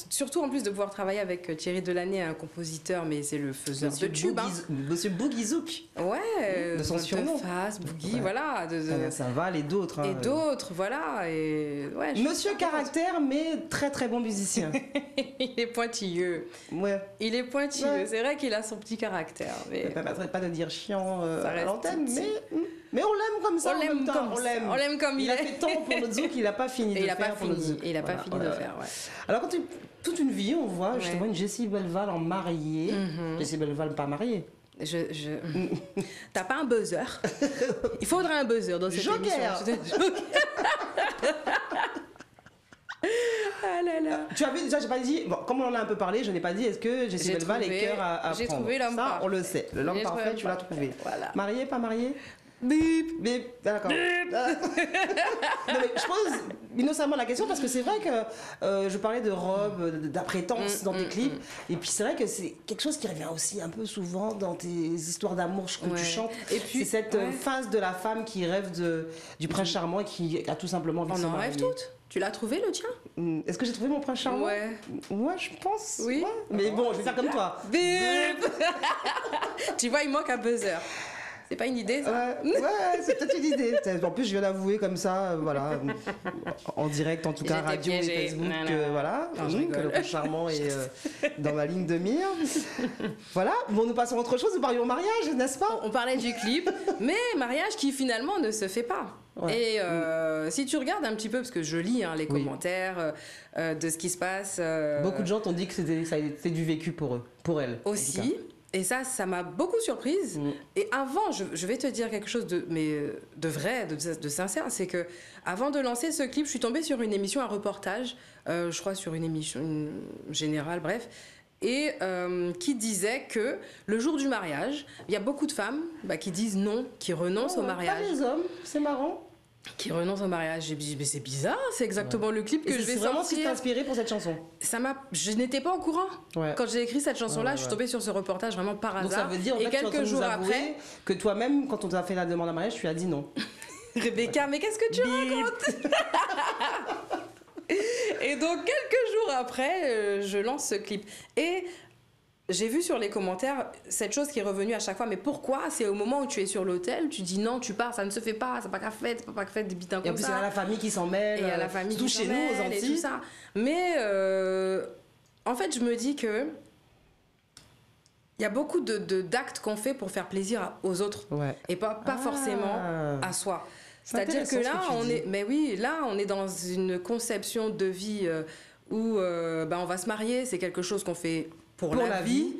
B: surtout en plus de pouvoir travailler avec Thierry Delannay, un compositeur, mais c'est le faiseur de tubes.
A: Monsieur Boogie Zouk.
B: Ouais,
A: de son surnom.
B: Face, Boogie, voilà.
A: Ça va, et d'autres.
B: Et d'autres, voilà. Et,
A: Monsieur caractère, mais très très bon musicien.
B: Il est pointilleux.
A: Ouais.
B: Il est pointilleux. Ouais. C'est vrai qu'il a son petit caractère. Mais...
A: Ça ne permettrait pas de dire chiant à l'antenne, mais on l'aime comme ça.
B: On l'aime comme il est.
A: Il a fait tant pour notre Zouk qu'il n'a pas fini de faire pour notre Zouk.
B: Il n'a pas fini de faire, ouais.
A: Alors quand toute une vie, on voit justement une Jessie Belval en mariée. Jessie Belval pas mariée.
B: T'as pas un buzzer? Il faudrait un buzzer dans cette émission. Ah là là.
A: Tu avais déjà, j'ai pas dit, bon, comme on en a un peu parlé, je n'ai pas dit, est-ce que Jessie Belval est cœur à prendre?
B: J'ai trouvé l'homme parfait.
A: On le sait, l'homme parfait, tu l'as trouvé.
B: Voilà.
A: Marié, pas marié?
B: Bip.
A: Bip. D'accord. Non, mais je pose innocemment la question parce que c'est vrai que je parlais de robe, d'apprétence dans tes clips. Et puis c'est vrai que c'est quelque chose qui revient aussi un peu souvent dans tes histoires d'amour que tu chantes. Et puis c'est cette phase de la femme qui rêve du prince charmant et qui a tout simplement envie de se marier.
B: On en rêve toutes. Tu l'as trouvé le tien?
A: Est-ce que j'ai trouvé mon prince charmant?
B: Ouais.
A: Ouais, je pense.
B: Oui.
A: Ouais. Mais bon, je vais faire comme toi.
B: Bip. Tu vois, il manque un buzzer. C'est pas une idée, ça?
A: Ouais, c'est peut-être une idée. En plus, je viens d'avouer comme ça, voilà, en direct, en tout cas, radio et Facebook, voilà, que le prince charmant est dans ma ligne de mire. Voilà, bon, nous passons à autre chose, nous parlions au mariage, n'est-ce pas?
B: On parlait du clip, mais mariage qui finalement ne se fait pas. Ouais. Et si tu regardes un petit peu, parce que je lis les commentaires de ce qui se passe...
A: Beaucoup de gens t'ont dit que c'était du vécu pour eux, pour elles.
B: Aussi. Et ça m'a beaucoup surprise. Et avant, je vais te dire quelque chose de vrai, de sincère, c'est que avant de lancer ce clip, je suis tombée sur une émission, un reportage, je crois sur une émission générale, bref, et qui disait que le jour du mariage, il y a beaucoup de femmes qui disent non, qui renoncent au mariage.
A: Pas les hommes, c'est marrant.
B: Qui renonce au mariage. J'ai dit, mais c'est bizarre, c'est exactement le clip que je vais sortir. C'est vraiment ce
A: qui t'a inspiré pour cette chanson?
B: Je n'étais pas au courant. Quand j'ai écrit cette chanson-là, je suis tombée sur ce reportage vraiment par hasard.
A: Donc ça veut dire, en fait, quelques jours après, que toi-même, quand on t'a fait la demande en mariage, tu as dit non.
B: Rebecca, mais qu'est-ce que tu racontes? Et donc, quelques jours après, je lance ce clip. Et... j'ai vu sur les commentaires cette chose qui est revenue à chaque fois. Mais pourquoi? C'est au moment où tu es sur l'hôtel, tu dis non, tu pars, ça ne se fait pas, c'est pas qu'à fait, c'est pas qu'à fait des bitins comme ça.
A: Et en plus, il y a la famille qui s'en mêle.
B: Et il y a la famille qui
A: s'en mêle. Tout chez nous, aux Antilles.
B: Et tout ça. Mais en fait, je me dis que il y a beaucoup d'actes qu'on fait pour faire plaisir aux autres. Et pas forcément à soi. C'est-à-dire que là, on est dans une conception de vie où on va se marier, c'est quelque chose qu'on fait pour la vie.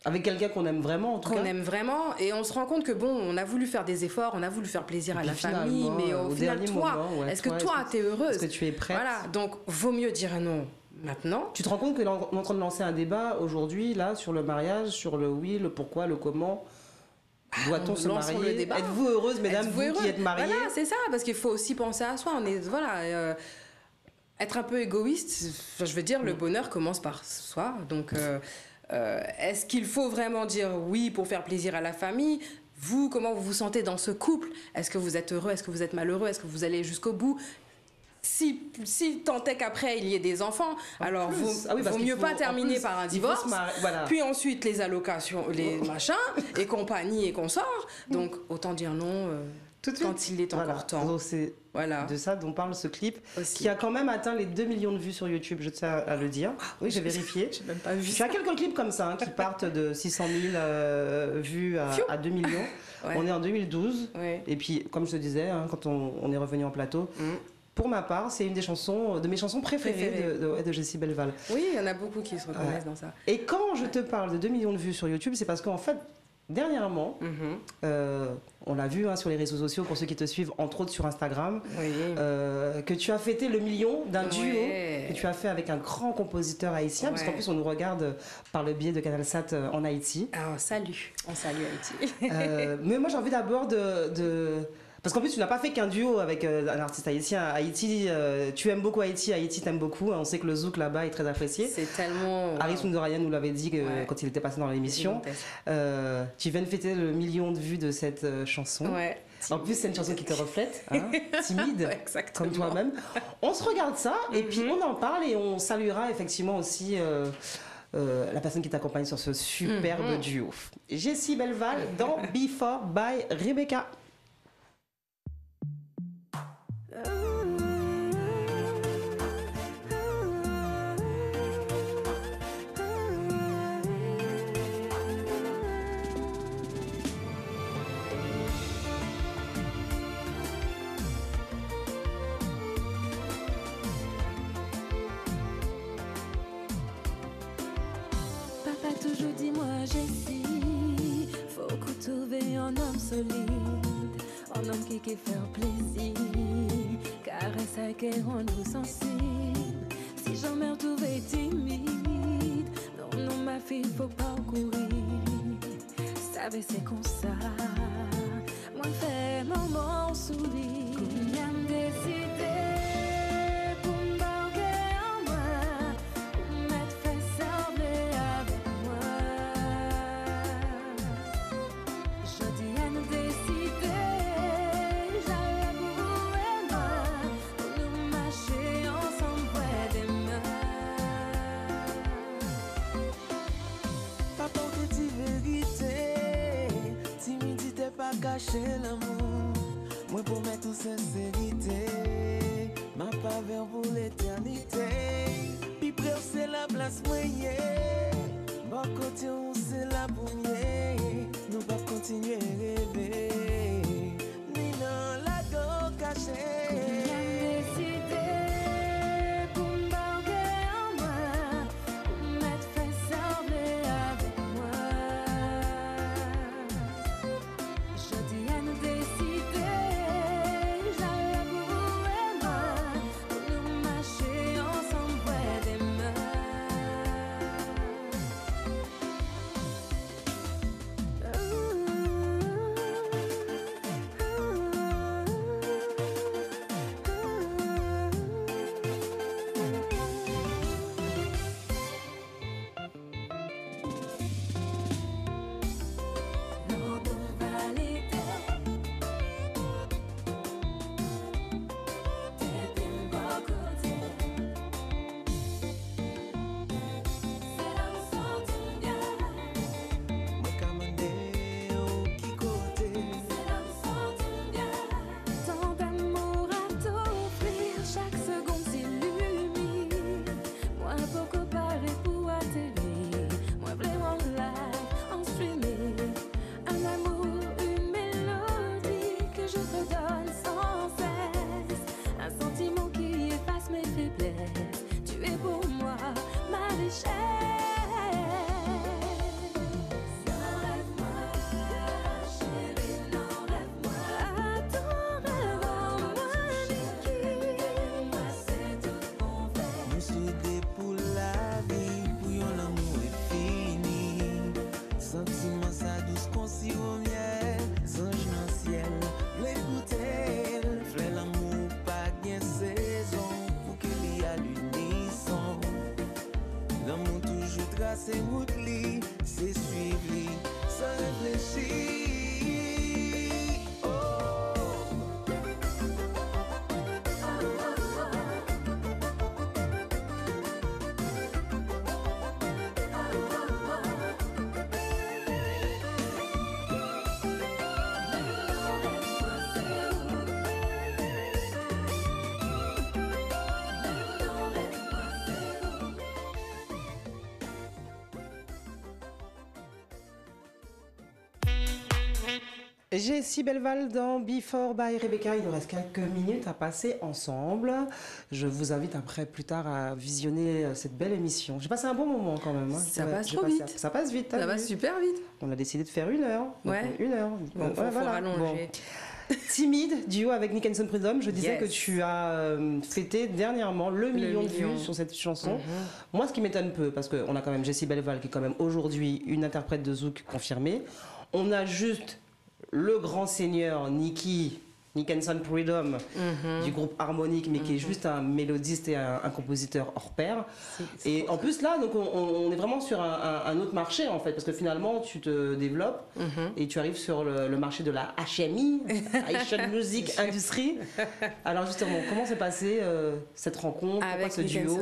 A: Avec quelqu'un qu'on aime vraiment, en tout cas.
B: Qu'on aime vraiment, et on se rend compte que bon, on a voulu faire des efforts, on a voulu faire plaisir à la famille, mais au final, toi, est-ce que toi, t'es heureuse?
A: Est-ce que tu es prête?
B: Voilà, donc vaut mieux dire non maintenant.
A: Tu te rends compte que l'on est en train de lancer un débat aujourd'hui, là, sur le mariage, sur le oui, le pourquoi, le comment. Doit-on se marier? Êtes-vous heureuse, mesdames, vous qui êtes mariées?
B: Voilà, c'est ça, parce qu'il faut aussi penser à soi. On est, voilà, être un peu égoïste, je veux dire, le bonheur commence par soi. Donc, est-ce qu'il faut vraiment dire oui pour faire plaisir à la famille? Vous, comment vous vous sentez dans ce couple? Est-ce que vous êtes heureux? Est-ce que vous êtes malheureux? Est-ce que vous allez jusqu'au bout? Si tant est qu'après il y ait des enfants, alors vaut mieux pas terminer par un divorce, voilà. Puis ensuite les allocations, les machins et compagnie et consorts. Donc autant dire non tout de suite quand il est encore temps.
A: Donc c'est de ça dont parle ce clip aussi, qui a quand même atteint les 2 millions de vues sur YouTube, je tiens à le dire. Oui, j'ai vérifié.
B: J'ai même pas vu.
A: Tu as quelques clips comme ça qui partent de 600 000 vues à 2 millions. Ouais. On est en 2012. Ouais. Et puis, comme je te disais, quand on est revenu en plateau, pour ma part, c'est une des chansons, de mes chansons préférées de Jessie Belval.
B: Oui, il y en a beaucoup qui se reconnaissent dans ça.
A: Et quand je te parle de 2 millions de vues sur YouTube, c'est parce qu'en fait, dernièrement, on l'a vu sur les réseaux sociaux, pour ceux qui te suivent, entre autres sur Instagram, que tu as fêté le million d'un duo que tu as fait avec un grand compositeur haïtien, parce qu'en plus on nous regarde par le biais de CanalSat en Haïti.
B: Ah, on salue Haïti.
A: Mais moi j'ai envie d'abord parce qu'en plus, tu n'as pas fait qu'un duo avec un artiste haïtien. Haïti, tu aimes beaucoup Haïti, Haïti t'aime beaucoup. On sait que le zouk là-bas est très apprécié.
B: C'est tellement...
A: Harry Soundarayan nous l'avait dit quand il était passé dans l'émission. Tu viens de fêter le million de vues de cette chanson. Ouais. En plus, c'est une chanson qui te reflète, timide, comme toi-même. On se regarde ça et puis on en parle et on saluera effectivement aussi... la personne qui t'accompagne sur ce superbe duo. Jessie Belval dans Before by Rebecca.
C: Toujours dis-moi Jessie, faut qu'on trouve un homme solide, un homme qui faire plaisir, caresse à qui rendre sensible. Si jamais retrouvé timide, non ma fille faut pas courir. Savez c'est comme ça, moi fais maman sourire, bien décidé.
D: Cacher l'amour, moi pour mettre toute sincérité, ma pas vers pour l'éternité. Puis près c'est la place moyenne, bon côté où c'est la première, nous pas continuer à rêver, ni dans la go cachée.
A: Jessie Belval dans Before by Rebecca. Il nous reste quelques minutes à passer ensemble. Je vous invite après, plus tard, à visionner cette belle émission. J'ai passé un bon moment quand même. Hein.
B: Ça passe trop vite.
A: Ça passe vite.
B: Ça va super vite.
A: On a décidé de faire 1 heure.
B: Ouais.
A: Donc, 1 heure.
B: Bon, faut rallonger.
A: Bon. Timide, duo avec Nick Hanson Freedom. Je disais
B: Yes.
A: que tu as fêté dernièrement le million de vues sur cette chanson. Moi, ce qui m'étonne peu, parce qu'on a quand même Jessie Belval qui est quand même aujourd'hui une interprète de zouk confirmée. On a juste le grand seigneur Nick Hanson Freedom du groupe Harmonique, mais qui est juste un mélodiste et un compositeur hors pair. Et en plus là, donc on est vraiment sur un autre marché en fait, parce que finalement tu te développes et tu arrives sur le marché de la HMI, Haitian Music Industry. Alors justement, comment s'est passée cette rencontre,
B: Avec
A: ce
B: Nick
A: duo?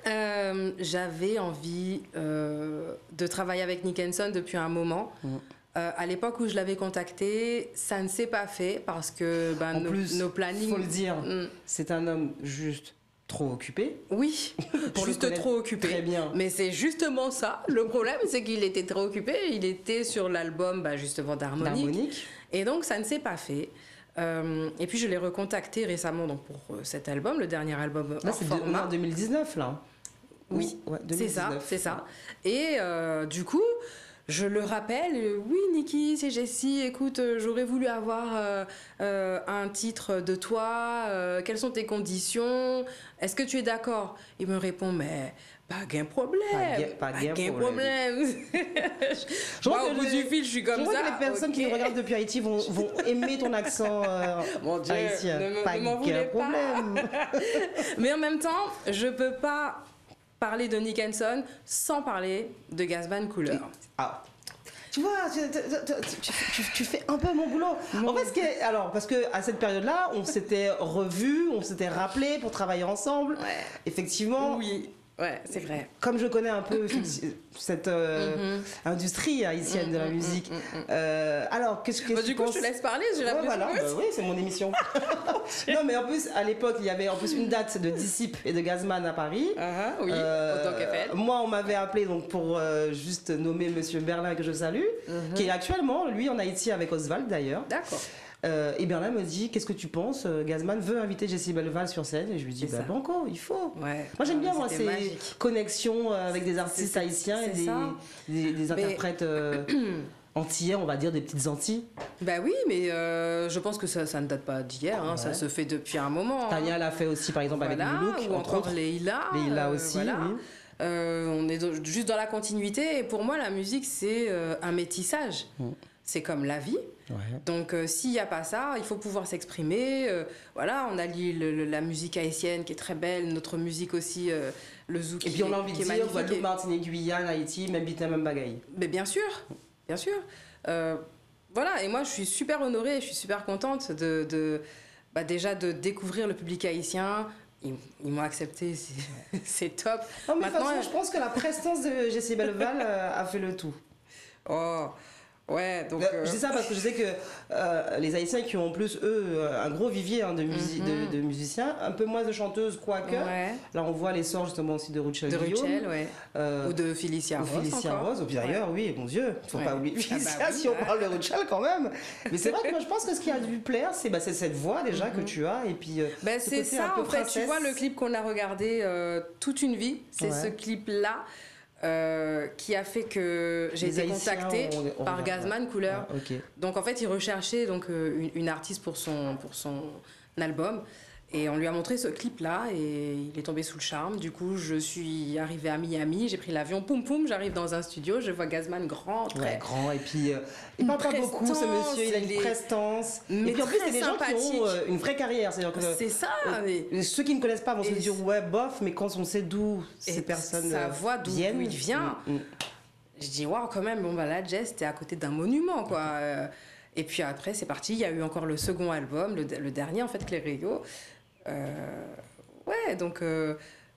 B: Hanson. J'avais envie de travailler avec Nick Hanson depuis un moment. À l'époque où je l'avais contacté, ça ne s'est pas fait parce que
A: En plus,
B: nos plannings.
A: faut le dire, c'est un homme juste trop occupé.
B: Oui,
A: Pour le
B: juste
A: connaître
B: trop occupé.
A: très bien.
B: Mais c'est justement ça. Le problème, c'est qu'il était trop occupé. Il était sur l'album justement d'Harmonique. Et donc, ça ne s'est pas fait. Et puis, je l'ai recontacté récemment donc, pour cet album, le dernier album
A: Là,
B: hors
A: c'est
B: format.
A: en 2019 là.
B: Oui,
A: Ouais,
B: c'est ça,
A: 2019.
B: c'est ça. Et du coup, je le rappelle, oui, Niki, c'est Jessie, écoute, j'aurais voulu avoir un titre de toi, quelles sont tes conditions, est-ce que tu es d'accord? Il me répond, mais pas qu'un problème,
A: Pas qu'un
B: problème.
A: Je
B: Moi,
A: vois
B: au
A: que
B: bout du fil, je suis comme
A: je vois
B: ça.
A: que les personnes qui
B: ok.
A: nous regardent depuis Haïti vont aimer ton accent
B: Mon Dieu,
A: haïtien.
B: ne m'en voulez pas.
A: problème.
B: Mais en même temps, je peux pas parler de Nick Hanson sans parler de Gazman Cooler.
A: Ah. Tu vois, tu fais un peu mon boulot. En fait, parce que à cette période-là, on s'était revus, on s'était rappelés pour travailler ensemble.
B: Ouais.
A: Effectivement.
B: Oui, ouais, c'est vrai.
A: Comme je connais un peu cette industrie haïtienne de la musique. Alors, qu'est-ce que tu
B: Du coup,
A: penses?
B: je te laisse parler, j'ai
A: Ouais,
B: l'impression.
A: voilà, oui, c'est mon émission. Non, mais en plus, à l'époque, il y avait en plus une date de Disciple et de Gazman à Paris.
B: Oui, autant que fait.
A: Moi, on m'avait appelé donc, pour juste nommer Monsieur Berlin, que je salue, qui est actuellement, lui, en Haïti avec Oswald d'ailleurs.
B: D'accord.
A: Et Berlin me dit, qu'est-ce que tu penses? Gazman veut inviter Jessie Belval sur scène. Et je lui dis,
B: C'est ça.
A: banco, il faut.
B: Ouais.
A: Moi, j'aime bien
B: C'était
A: ces
B: magique.
A: connexions avec des artistes
B: c'est-
A: haïtiens et
B: c'est ça.
A: des interprètes antillais, on va dire, des petites Antilles.
B: Bah oui, mais je pense que ça ne date pas d'hier, hein, ça se fait depuis un moment.
A: Tania l'a fait aussi, par exemple,
B: Voilà,
A: avec Moulouk,
B: ou
A: entre
B: encore
A: autres.
B: Leïla.
A: Leïla aussi,
B: voilà.
A: oui.
B: On est juste dans la continuité, et pour moi, la musique, c'est un métissage. C'est comme la vie.
A: Ouais.
B: Donc, s'il n'y a pas ça, il faut pouvoir s'exprimer. Voilà, on a la musique haïtienne qui est très belle, notre musique aussi, le zouk.
A: Et puis on a envie de
B: qui est
A: dire,
B: magnifique.
A: Guadeloupe, Martinique, Guyane, Haïti, même Bita, même Bagaille.
B: Mais bien sûr, bien sûr. Voilà, et moi je suis super honorée, je suis super contente déjà de découvrir le public haïtien. Ils m'ont accepté, c'est top.
A: Non, mais de toute
B: Maintenant,
A: façon, je pense que la prestance de Jessie Belval a fait le tout.
B: oh, ouais, donc.
A: Je dis ça parce que je sais que les Haïtiens qui ont en plus, eux, un gros vivier de musiciens, un peu moins de chanteuses, quoique.
B: Ouais.
A: Là, on voit l'essor justement aussi de Ruchel
B: De
A: Guillaume.
B: Ruchel, ouais. Ou de Felicia
A: Ou
B: Rose.
A: Félicia
B: encore.
A: Rose, d'ailleurs, oui, mon Dieu, faut
B: Ouais.
A: pas oublier
B: Ah bah
A: Félicia
B: oui,
A: si on
B: ouais.
A: parle de Ruchel quand même. Mais c'est vrai que moi je pense que ce qui a dû plaire, c'est cette voix déjà que tu as, et puis
B: Ben,
A: ce
B: c'est
A: côté un
B: ça,
A: peu
B: en fait. Tu
A: princesse.
B: vois, le clip qu'on a regardé toute une vie, c'est
A: Ouais.
B: ce clip-là qui a fait que j'ai
A: Les
B: été
A: Haïtiens
B: contactée
A: ont
B: par
A: regardé.
B: Gazman Cooler.
A: Ah, ok.
B: Donc, en fait, il recherchait donc, une artiste pour son album. Et on lui a montré ce clip-là et il est tombé sous le charme. Du coup, je suis arrivée à Miami, j'ai pris l'avion, poum poum, j'arrive dans un studio, je vois Gazman grand, très...
A: Ouais, grand, et puis il parle pas beaucoup, ce
B: prestance,
A: monsieur, il a
B: il
A: une
B: est-
A: prestance.
B: mais
A: Et puis en plus,
B: très
A: c'est des gens qui ont
B: sympathique.
A: une vraie carrière. C'est-à-dire que
B: C'est ça, mais...
A: ceux qui ne connaissent pas vont se
B: Et
A: dire ouais, bof, mais quand on sait d'où
B: Et
A: ces personnes
B: sa voix, d'où
A: viennent,
B: il vient. Je dis, waouh, quand même, bon, bah là, Jess, t'es à côté d'un monument, quoi. Et puis après, c'est parti. Il y a eu encore le second album, le dernier, en fait, Clério. Ouais, donc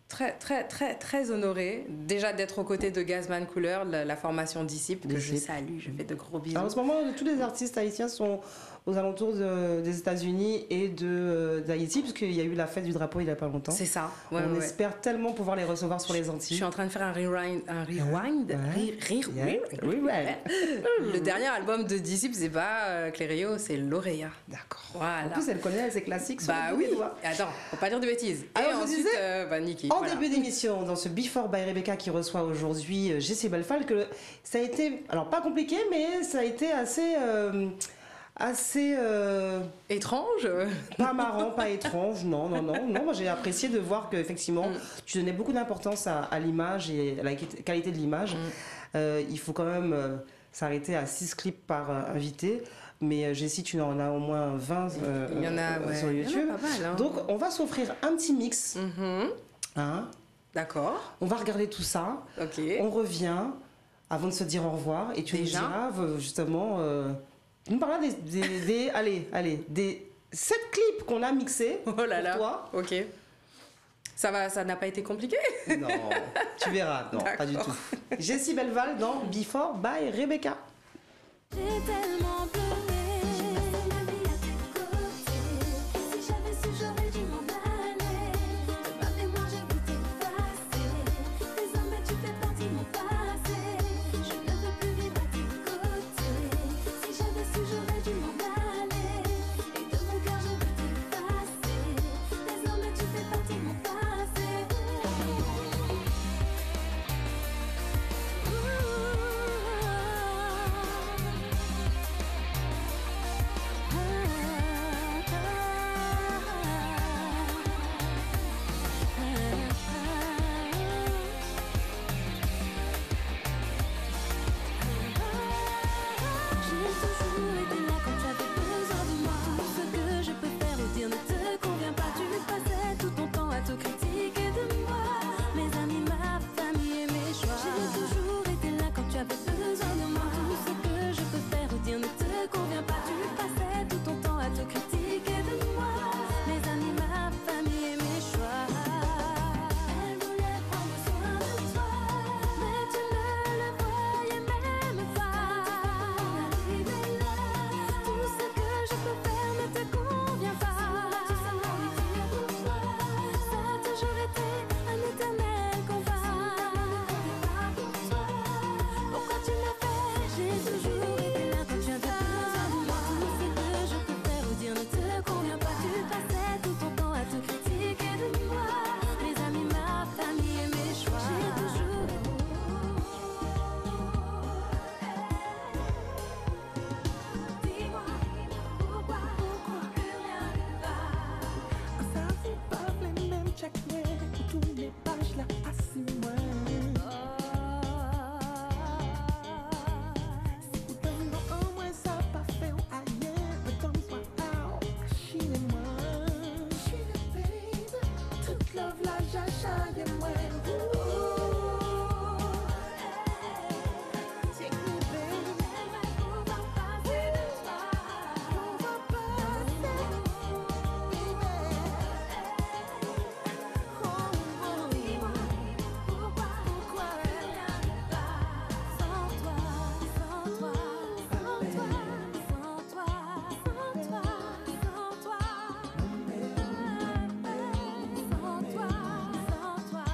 B: très, très, très, très honorée. Déjà d'être aux côtés de Gazman Cooler, la formation Disciple, que je
A: Disciple.
B: salue, je fais de gros bisous.
A: Alors, en ce moment, tous les artistes haïtiens sont aux alentours des États-Unis et d'Haïti, parce qu'il y a eu la fête du drapeau il n'y a pas longtemps.
B: C'est ça. Ouais,
A: On
B: ouais.
A: espère tellement pouvoir les recevoir sur les
B: Je
A: Antilles.
B: suis en train de faire un rewind.
A: Ouais.
B: Le dernier album de Disciple, c'est pas Clério, c'est Lauréat.
A: D'accord.
B: Voilà.
A: En plus, elle connaît ses classiques sur
B: Bah
A: le bout
B: oui.
A: des doigts.
B: Attends, faut pas dire de bêtises.
A: Alors,
B: Et
A: je
B: ensuite,
A: disais,
B: Niki.
A: En
B: voilà.
A: début d'émission, dans ce Before by Rebecca qui reçoit aujourd'hui Jessie Belfal, que ça a été, alors pas compliqué, mais ça a été assez
B: Étrange.
A: pas marrant, pas étrange, non. Moi j'ai apprécié de voir qu'effectivement tu donnais beaucoup d'importance à l'image et à la qualité de l'image. Il faut quand même s'arrêter à 6 clips par invité. Mais Jessie, tu en as au moins 20
B: Il y en a, ouais.
A: sur YouTube.
B: Il y en a pas mal, hein.
A: Donc on va s'offrir un petit mix.
B: Mhm.
A: Hein.
B: D'accord.
A: On va regarder tout ça.
B: Ok.
A: On revient avant de se dire au revoir. Et tu nous
B: Déjà
A: diras justement... tu nous parleras des 7 clips qu'on a mixés
B: Oh là
A: pour
B: là.
A: toi.
B: Ok. Ça n'a pas été compliqué.
A: Non, tu verras. Non, pas du tout.
B: D'accord.
A: Jessie Belval dans Before by Rebecca.
C: J'ai tellement pleuré, j'ai passé ma vie à tes côtés. Si j'avais su, j'aurais dû m'en aller. De ma mémoire, j'ai vu t'effacer. Désormais, tu fais partie de mon passé. Je ne veux plus vivre à tes côtés. Si j'avais su, j'aurais dû m'en aller. Et de mon cœur, j'ai vu t'effacer. Désormais, tu fais partie de mon passé. J'ai toujours été là quand tu avais besoin de moi. Tout ce que je peux faire ou dire ne te convient pas. Tu passais tout ton temps à te critiquer de moi. Mes amis, ma famille et mes choix. J'ai toujours été là quand tu avais besoin de moi. Tout ce que je peux faire ou dire ne te convient pas. Tu passais tout ton temps à te critiquer de moi. Mes amis, ma famille et mes choix. Elle voulait prendre soin de toi, mais tu ne le voyais même pas. Arrivé là, tout ce que je peux faire ne te convient pas. Tu sais pas lui dire pourquoi. Ça a toujours été un éternel combat. Pas pour toi. Pourquoi tu l'as fait? J'ai toujours été là quand tu avais besoin de moi. Tout ce que je peux faire ou dire ne te convient pas. Tu passais tout ton temps à te critiquer de moi. Mes amis, ma famille et mes choix. J'ai toujours Dis-moi pourquoi plus rien ne va.
D: Ça c'est pas les mêmes checkmate pour tous les pages là assis moi. Si vous donnez en moins ça pas fait ou ailleurs, mais comme toi chez moi. Chez le babe, toute love la jaja et moi. Take me baby. On va passer de toi. On va passer, baby.
C: Dis-moi pourquoi rien ne va. Sans toi, sans toi, sans toi, sans toi, sans toi, sans toi, sans toi, sans toi, sans toi.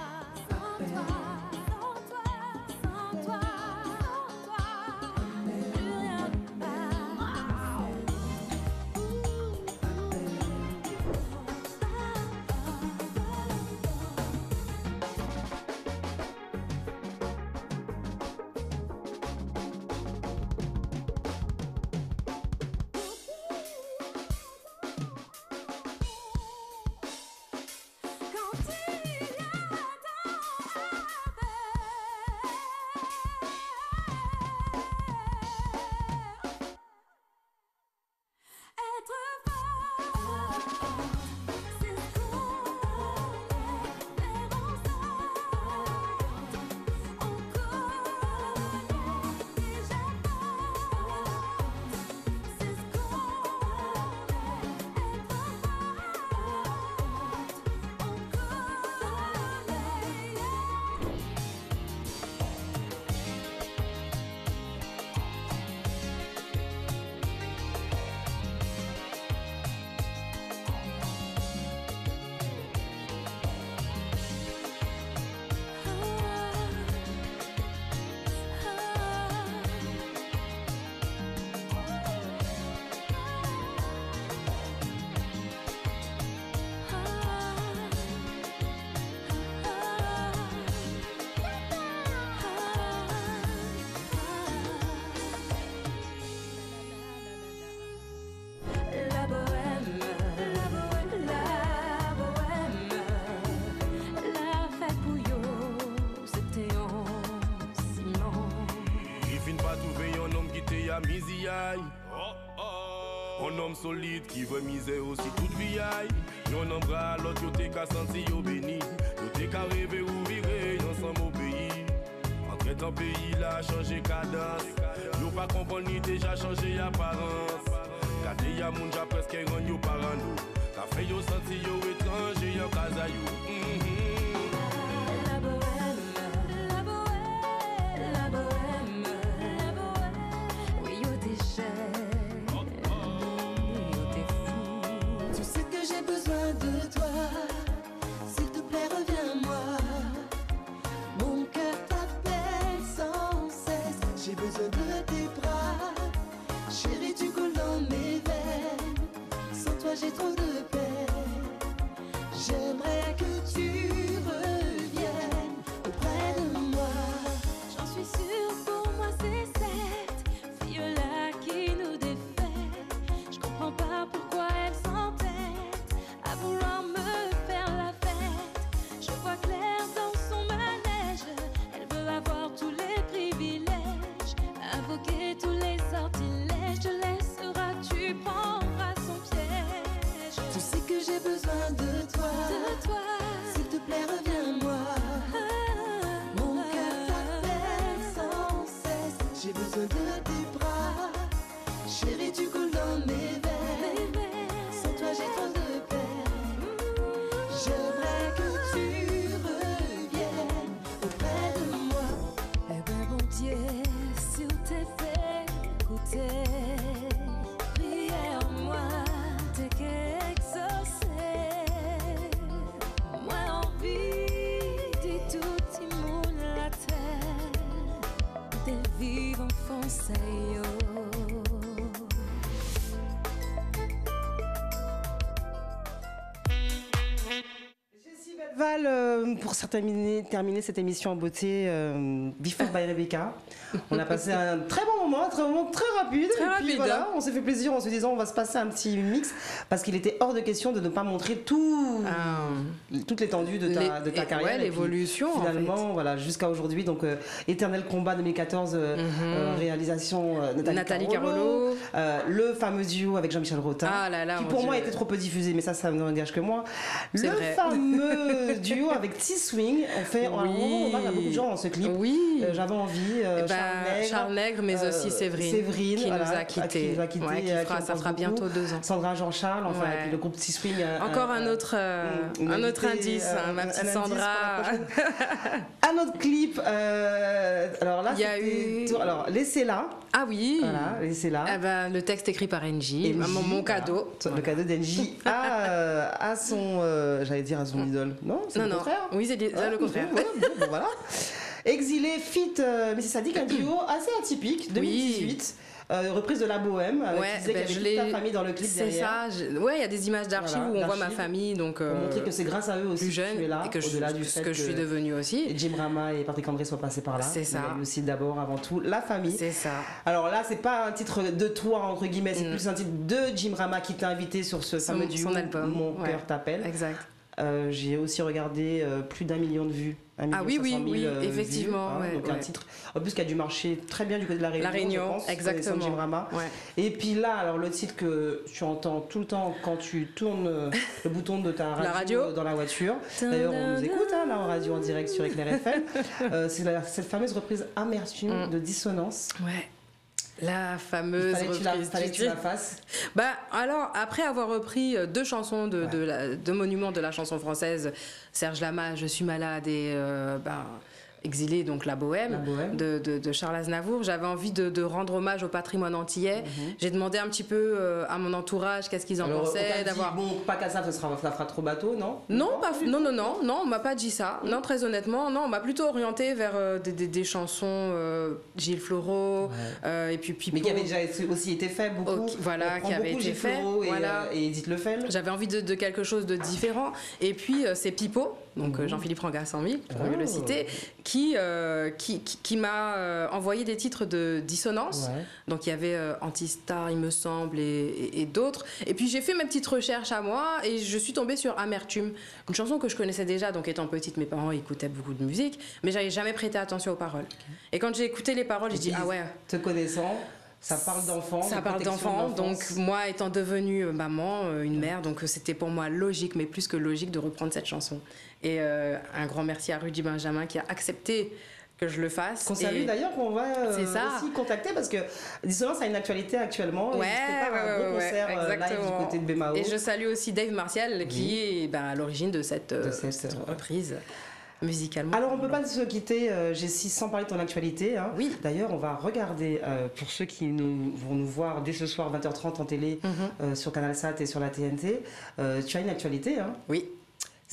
E: easy aïe. Un homme solide qui veut miser aussi toute vie aïe. Yon en bras l'autre, yo te ka senti yo béni. Yo te ka rêver ou virer ensemble au pays. Entre ton pays là changé cadence. Yo pas comprendre ni déjà changé apparence. Kade ya moun ja presque rend yo parano. Ka fait yo senti yo étranger en casa yo.
C: La bohème, la bohème, la bohème, la bohème. Oui, yo t'es cher, yo t'es fou. Tu sais que j'ai besoin de toi. S'il te plaît, reviens-moi. Mon cœur t'appelle sans cesse. J'ai besoin de tes bras. Chérie, tu coules dans mes veines. Sans toi, j'ai trop de peine. J'aimerais que tu reviennes auprès de moi. J'en suis sûre, pour moi c'est cette fille-là qui nous défait. Je comprends pas pourquoi elle s'entête à vouloir me faire la fête. Je vois clair dans son manège. Elle veut avoir tous les privilèges, invoquer tous les sortilèges. Te laissera, tu prendras son piège. Tu sais que j'ai besoin de toi. S'il te plaît, reviens-moi. Mon cœur t'appelle sans cesse. J'ai besoin de tes bras. Chérie, tu coules dans mes veines. Sans toi, j'ai trop de peine. J'aimerais que tu reviennes auprès de moi. Eh ben, bon Dieu, s'il t'est fait écouter, prière-moi, t'es qu'exaucé. Moi, envie de tout immonde la terre, des vivants fonceilles.
A: Jessie Belval, pour terminer cette émission en beauté, Before by Rebecca. On a passé un très bon moment très rapide.
B: Très
A: et puis
B: rapide,
A: voilà,
B: hein.
A: on s'est fait plaisir en se disant on va se passer un petit mix parce qu'il était hors de question de ne pas montrer toute l'étendue de ta carrière.
B: Ouais,
A: et puis,
B: l'évolution.
A: finalement,
B: en fait.
A: voilà, jusqu'à aujourd'hui. Donc, Éternel Combat 2014, réalisation
B: Nathalie Carolo.
A: Le fameux duo avec Jean-Michel Rotin,
B: Ah là là,
A: qui
B: mon
A: pour
B: Dieu.
A: moi était trop peu diffusé, mais ça ne engage que moi.
B: C'est
A: Le
B: vrai.
A: fameux duo avec T-Swing, on fait on remarque à beaucoup de gens dans ce clip.
B: Oui.
A: J'avais envie.
B: Charles Nègre, mais aussi Séverine qui
A: voilà,
B: nous a quittés.
A: qui nous a quittés,
B: Ouais,
A: qui on
B: ça
A: pense
B: fera
A: beaucoup.
B: bientôt 2 ans.
A: Sandra Jean-Charles, enfin,
B: Ouais.
A: et puis le groupe T-Swing.
B: Encore un autre indice, ma petite Sandra.
A: Un autre clip. Alors là,
B: Il y a eu-
A: Alors, laissez-la.
B: Ah oui.
A: Voilà, laissez-la.
B: Ah ben, le texte écrit par NJ, mon cadeau.
A: Voilà. Le cadeau d'Engie à son, j'allais dire à son idole. Non, c'est le contraire.
B: Oui, c'est le contraire.
A: Bon, voilà. Exilé, fit, mais c'est Sadik, un duo assez atypique, 2018. Reprise de La Bohème, avec tu disais qu'il y avait toute ta famille dans le clip derrière.
B: C'est ça. Ouais, il y a des images d'archives
A: Voilà,
B: où on voit ma
A: d'archives.
B: famille, donc
A: Pour montrer que c'est grâce à eux aussi
B: plus
A: que
B: jeune
A: tu es là,
B: et que
A: au-delà du fait
B: je suis devenue aussi.
A: et Jim Rama et Patrick André soient passés par là.
B: C'est ça.
A: Mais il y a eu aussi d'abord, avant tout, la famille.
B: C'est ça.
A: Alors là, c'est pas un titre de toi, entre guillemets, c'est plus un titre de Jim Rama qui t'a invité sur ce fameux duo,
B: son album.
A: Mon cœur t'appelle.
B: Exact.
A: J'ai aussi regardé plus d'1 million de vues. 1
B: Ah oui,
A: 500 000
B: effectivement.
A: vues,
B: Ouais,
A: donc un
B: ouais.
A: titre, en plus qui a dû marcher très bien du côté de La Réunion.
B: La Réunion,
A: je pense,
B: exactement.
A: connaissant Jim Rama.
B: Ouais.
A: Et puis là, alors le titre que tu entends tout le temps quand tu tournes le bouton de ta radio, dans la voiture. D'ailleurs, on nous écoute là en radio en direct sur Éclair FM. C'est cette fameuse reprise Amertume de Dissonance.
B: Ouais. La fameuse reprise.
A: Fallait que tu la fasses.
B: Bah, alors, après avoir repris 2 chansons de monuments de la chanson française, Serge Lama, Je suis malade, et Exilé, donc La Bohème, de Charles Aznavour, j'avais envie de rendre hommage au patrimoine antillais. J'ai demandé un petit peu à mon entourage qu'est-ce qu'ils en pensaient.
A: Bon, pas qu'à ça, ça fera trop bateau, non?
B: Non, on m'a pas dit ça. Non, très honnêtement, non, on m'a plutôt orienté vers des chansons Gilles Floro, et puis Pipo.
A: Mais qui avait déjà aussi été fait beaucoup.
B: Voilà, qui avait été fait.
A: Et Edith Lefel.
B: J'avais envie de quelque chose de différent. Et puis c'est Pipo, donc Jean-Philippe Ranga 100 000, pour mieux le citer, qui m'a envoyé des titres de dissonance. Ouais. Donc il y avait Antistar, il me semble, et d'autres. Et puis j'ai fait mes petites recherches à moi et je suis tombée sur Amertume, une chanson que je connaissais déjà. Donc étant petite, mes parents écoutaient beaucoup de musique, mais j'avais jamais prêté attention aux paroles. Et quand j'ai écouté les paroles, j'ai dit ah ouais.
A: Te connaissant, Ça parle d'enfants.
B: Ça
A: de
B: parle
A: protection
B: d'enfants,
A: de
B: donc
A: l'enfance.
B: moi étant devenue maman, une mère, donc c'était pour moi logique, mais plus que logique, de reprendre cette chanson. Et un grand merci à Rudy Benjamin qui a accepté que je le fasse.
A: Qu'on salue
B: Et-
A: d'ailleurs, qu'on va
B: C'est ça.
A: aussi contacter parce que Dissonance a une actualité actuellement.
B: Ouais,
A: il se prépare un gros concert live
B: exactement.
A: du côté de Bemao.
B: Et je salue aussi Dave Martial qui est à l'origine de cette reprise musicalement.
A: Alors on ne peut pas se quitter, Jessie, sans parler de ton actualité. Hein.
B: Oui.
A: D'ailleurs, on va regarder, pour ceux qui vont nous voir dès ce soir 20h30 en télé sur CanalSat et sur la TNT, tu as une actualité. Hein.
B: Oui.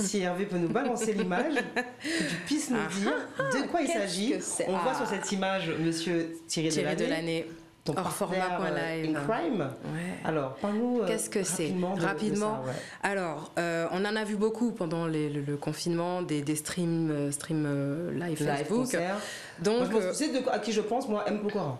A: Si Hervé peut nous balancer l'image, que tu puisses nous dire de quoi il
B: qu'est-ce
A: s'agit.
B: que c'est?
A: On voit sur cette image Monsieur Thierry
B: Thierry
A: Delannay,
B: Delannay,
A: ton
B: hors
A: partenaire
B: format.live.
A: in crime.
B: Ouais.
A: Alors, parle-nous
B: Qu'est-ce que c'est
A: rapidement de
B: Rapidement.
A: ça, ouais.
B: Alors, on en a vu beaucoup pendant le confinement, des streams live Facebook.
A: concert.
B: Donc,
A: Moi, tu sais à qui je pense, moi, M. Pokora.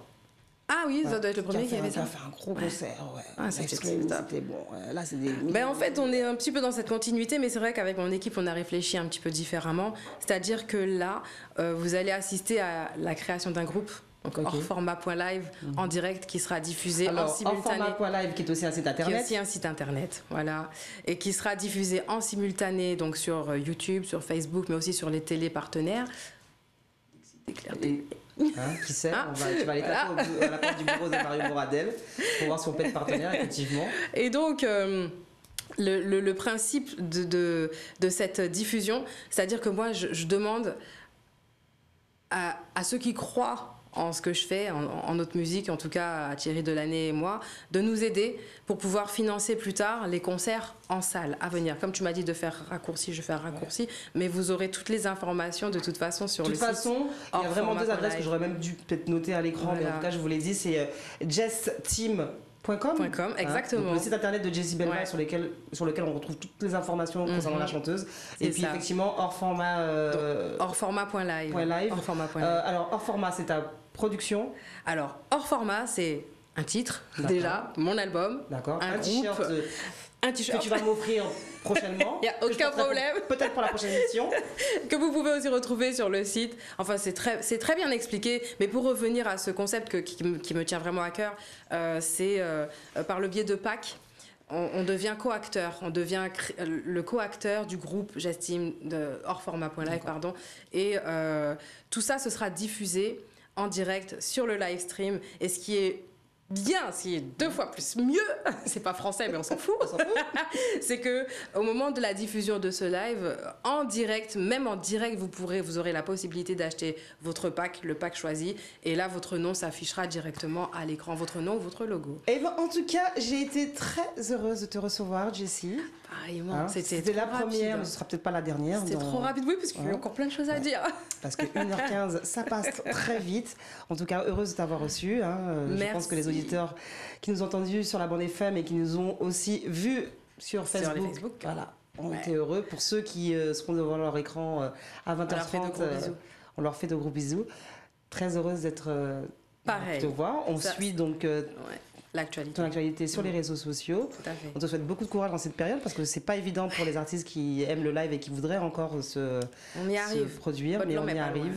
B: ah oui, ça doit être le premier qui avait
A: Qui a
B: ça.
A: fait un gros concert, ouais.
B: Ah, c'était
A: Live stream,
B: top.
A: c'était bon. Là, c'est des...
B: Ben, en fait, on est un petit peu dans cette continuité, mais c'est vrai qu'avec mon équipe, on a réfléchi un petit peu différemment. C'est-à-dire que là, vous allez assister à la création d'un groupe, donc
A: Ok.
B: hors format.live, en direct, qui sera diffusé en
A: Alors,
B: simultané.
A: Live, qui est aussi un site
B: Qui est
A: internet.
B: aussi un site internet, voilà, et qui sera diffusé en simultané, donc sur YouTube, sur Facebook, mais aussi sur les télés partenaires.
A: Et, qui sait,
B: Ah,
A: tu vas aller taper
B: voilà.
A: à la porte du bureau de Mario Boradel pour voir si on peut être partenaire, effectivement.
B: Et donc, le principe de cette diffusion, c'est-à-dire que moi, je demande à ceux qui croient en ce que je fais, en notre musique, en tout cas à Thierry Delannay et moi, de nous aider pour pouvoir financer plus tard les concerts en salle à venir. Comme tu m'as dit de faire raccourci, je fais un raccourci, mais vous aurez toutes les informations de toute façon sur
A: De
B: le
A: toute façon, il y a
B: hors
A: vraiment deux
B: format
A: adresses
B: live.
A: que j'aurais même dû peut-être noter à l'écran, mais en
B: Voilà.
A: tout cas, je vous l'ai dit, c'est jessteam.com.
B: exactement.
A: Donc, le site internet de Jessie Belval
B: Ouais.
A: sur lequel on retrouve toutes les informations concernant la chanteuse. Et
B: C'est
A: puis
B: ça.
A: effectivement, hors format.
B: Hors format.live.
A: .live.
B: Hors format.live.
A: Alors, hors format, c'est ta production.
B: Alors, hors format, c'est un titre,
A: D'accord.
B: déjà, mon album,
A: D'accord.
B: un
A: t-shirt
B: groupe, un
A: que
B: t-shirt
A: tu vas m'offrir prochainement.
B: Il y a
A: que je
B: aucun
A: porterai
B: problème.
A: Peut-être pour la prochaine émission.
B: que vous pouvez aussi retrouver sur le site. Enfin, c'est très bien expliqué. Mais pour revenir à ce concept qui me tient vraiment à cœur, c'est par le biais de Pâques. On devient co-acteur, on devient le co-acteur du groupe, j'estime, hors format.live, pardon. Et tout ça, ce sera diffusé en direct sur le live stream. Et ce qui est bien, ce qui est 2 fois plus mieux, c'est pas français mais on s'en fout, c'est que au moment de la diffusion de ce live, en direct, même en direct, vous aurez la possibilité d'acheter votre pack, le pack choisi, et là votre nom s'affichera directement à l'écran, votre nom ou votre logo.
A: Et ben, en tout cas, j'ai été très heureuse de te recevoir, Jessie.
B: Pareillement,
A: Hein,
B: c'était
A: la
B: trop
A: première,
B: rapide.
A: mais ce sera peut-être pas la dernière.
B: C'était trop rapide, oui, parce qu'il y a
A: Hein
B: encore plein de choses à dire.
A: Parce que 1h15, ça passe très vite. En tout cas, heureuse de t'avoir reçu. Hein. Je
B: Merci.
A: pense que les auditeurs qui nous ont entendus sur la bande FM et qui nous ont aussi vus sur Facebook,
B: les Facebook.
A: voilà, ont
B: Ouais.
A: été heureux. Pour ceux qui seront devant leur écran à 20h30,
B: On leur fait de gros bisous.
A: On leur fait de gros bisous. Très heureuse d'être
B: Pareil.
A: de te voir. On
B: Ça-
A: suit donc
B: Ouais, l'actualité.
A: ton actualité sur les réseaux sociaux.
B: Tout à fait.
A: On te souhaite beaucoup de courage dans cette période parce que c'est pas évident pour les artistes qui aiment le live et qui voudraient encore
B: On y arrive.
A: se produire,
B: Pas de
A: mais
B: l'an,
A: on
B: mais
A: y
B: pas
A: arrive.
B: loin.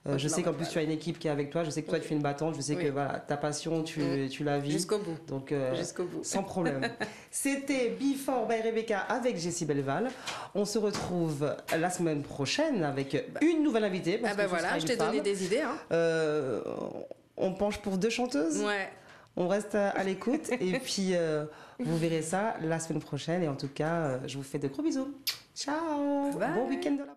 B: Pas
A: Je
B: de
A: sais
B: l'an,
A: qu'en
B: mais
A: plus
B: pas
A: tu as une équipe qui est avec toi, je sais que toi tu fais une battante, je sais
B: Oui.
A: que voilà, ta passion tu la vis.
B: Jusqu'au bout.
A: Donc
B: Jusqu'au bout.
A: sans problème. C'était Before by Rebecca avec Jessie Belval. On se retrouve la semaine prochaine avec une nouvelle invitée. Parce
B: Ah ben
A: que ce
B: voilà,
A: sera
B: je
A: une
B: t'ai donné
A: femme.
B: des idées. Hein.
A: On penche pour 2 chanteuses.
B: Ouais.
A: On reste à l'écoute et puis vous verrez ça la semaine prochaine. Et en tout cas, je vous fais de gros bisous. Ciao.
B: Bye.
A: Bon week-end de la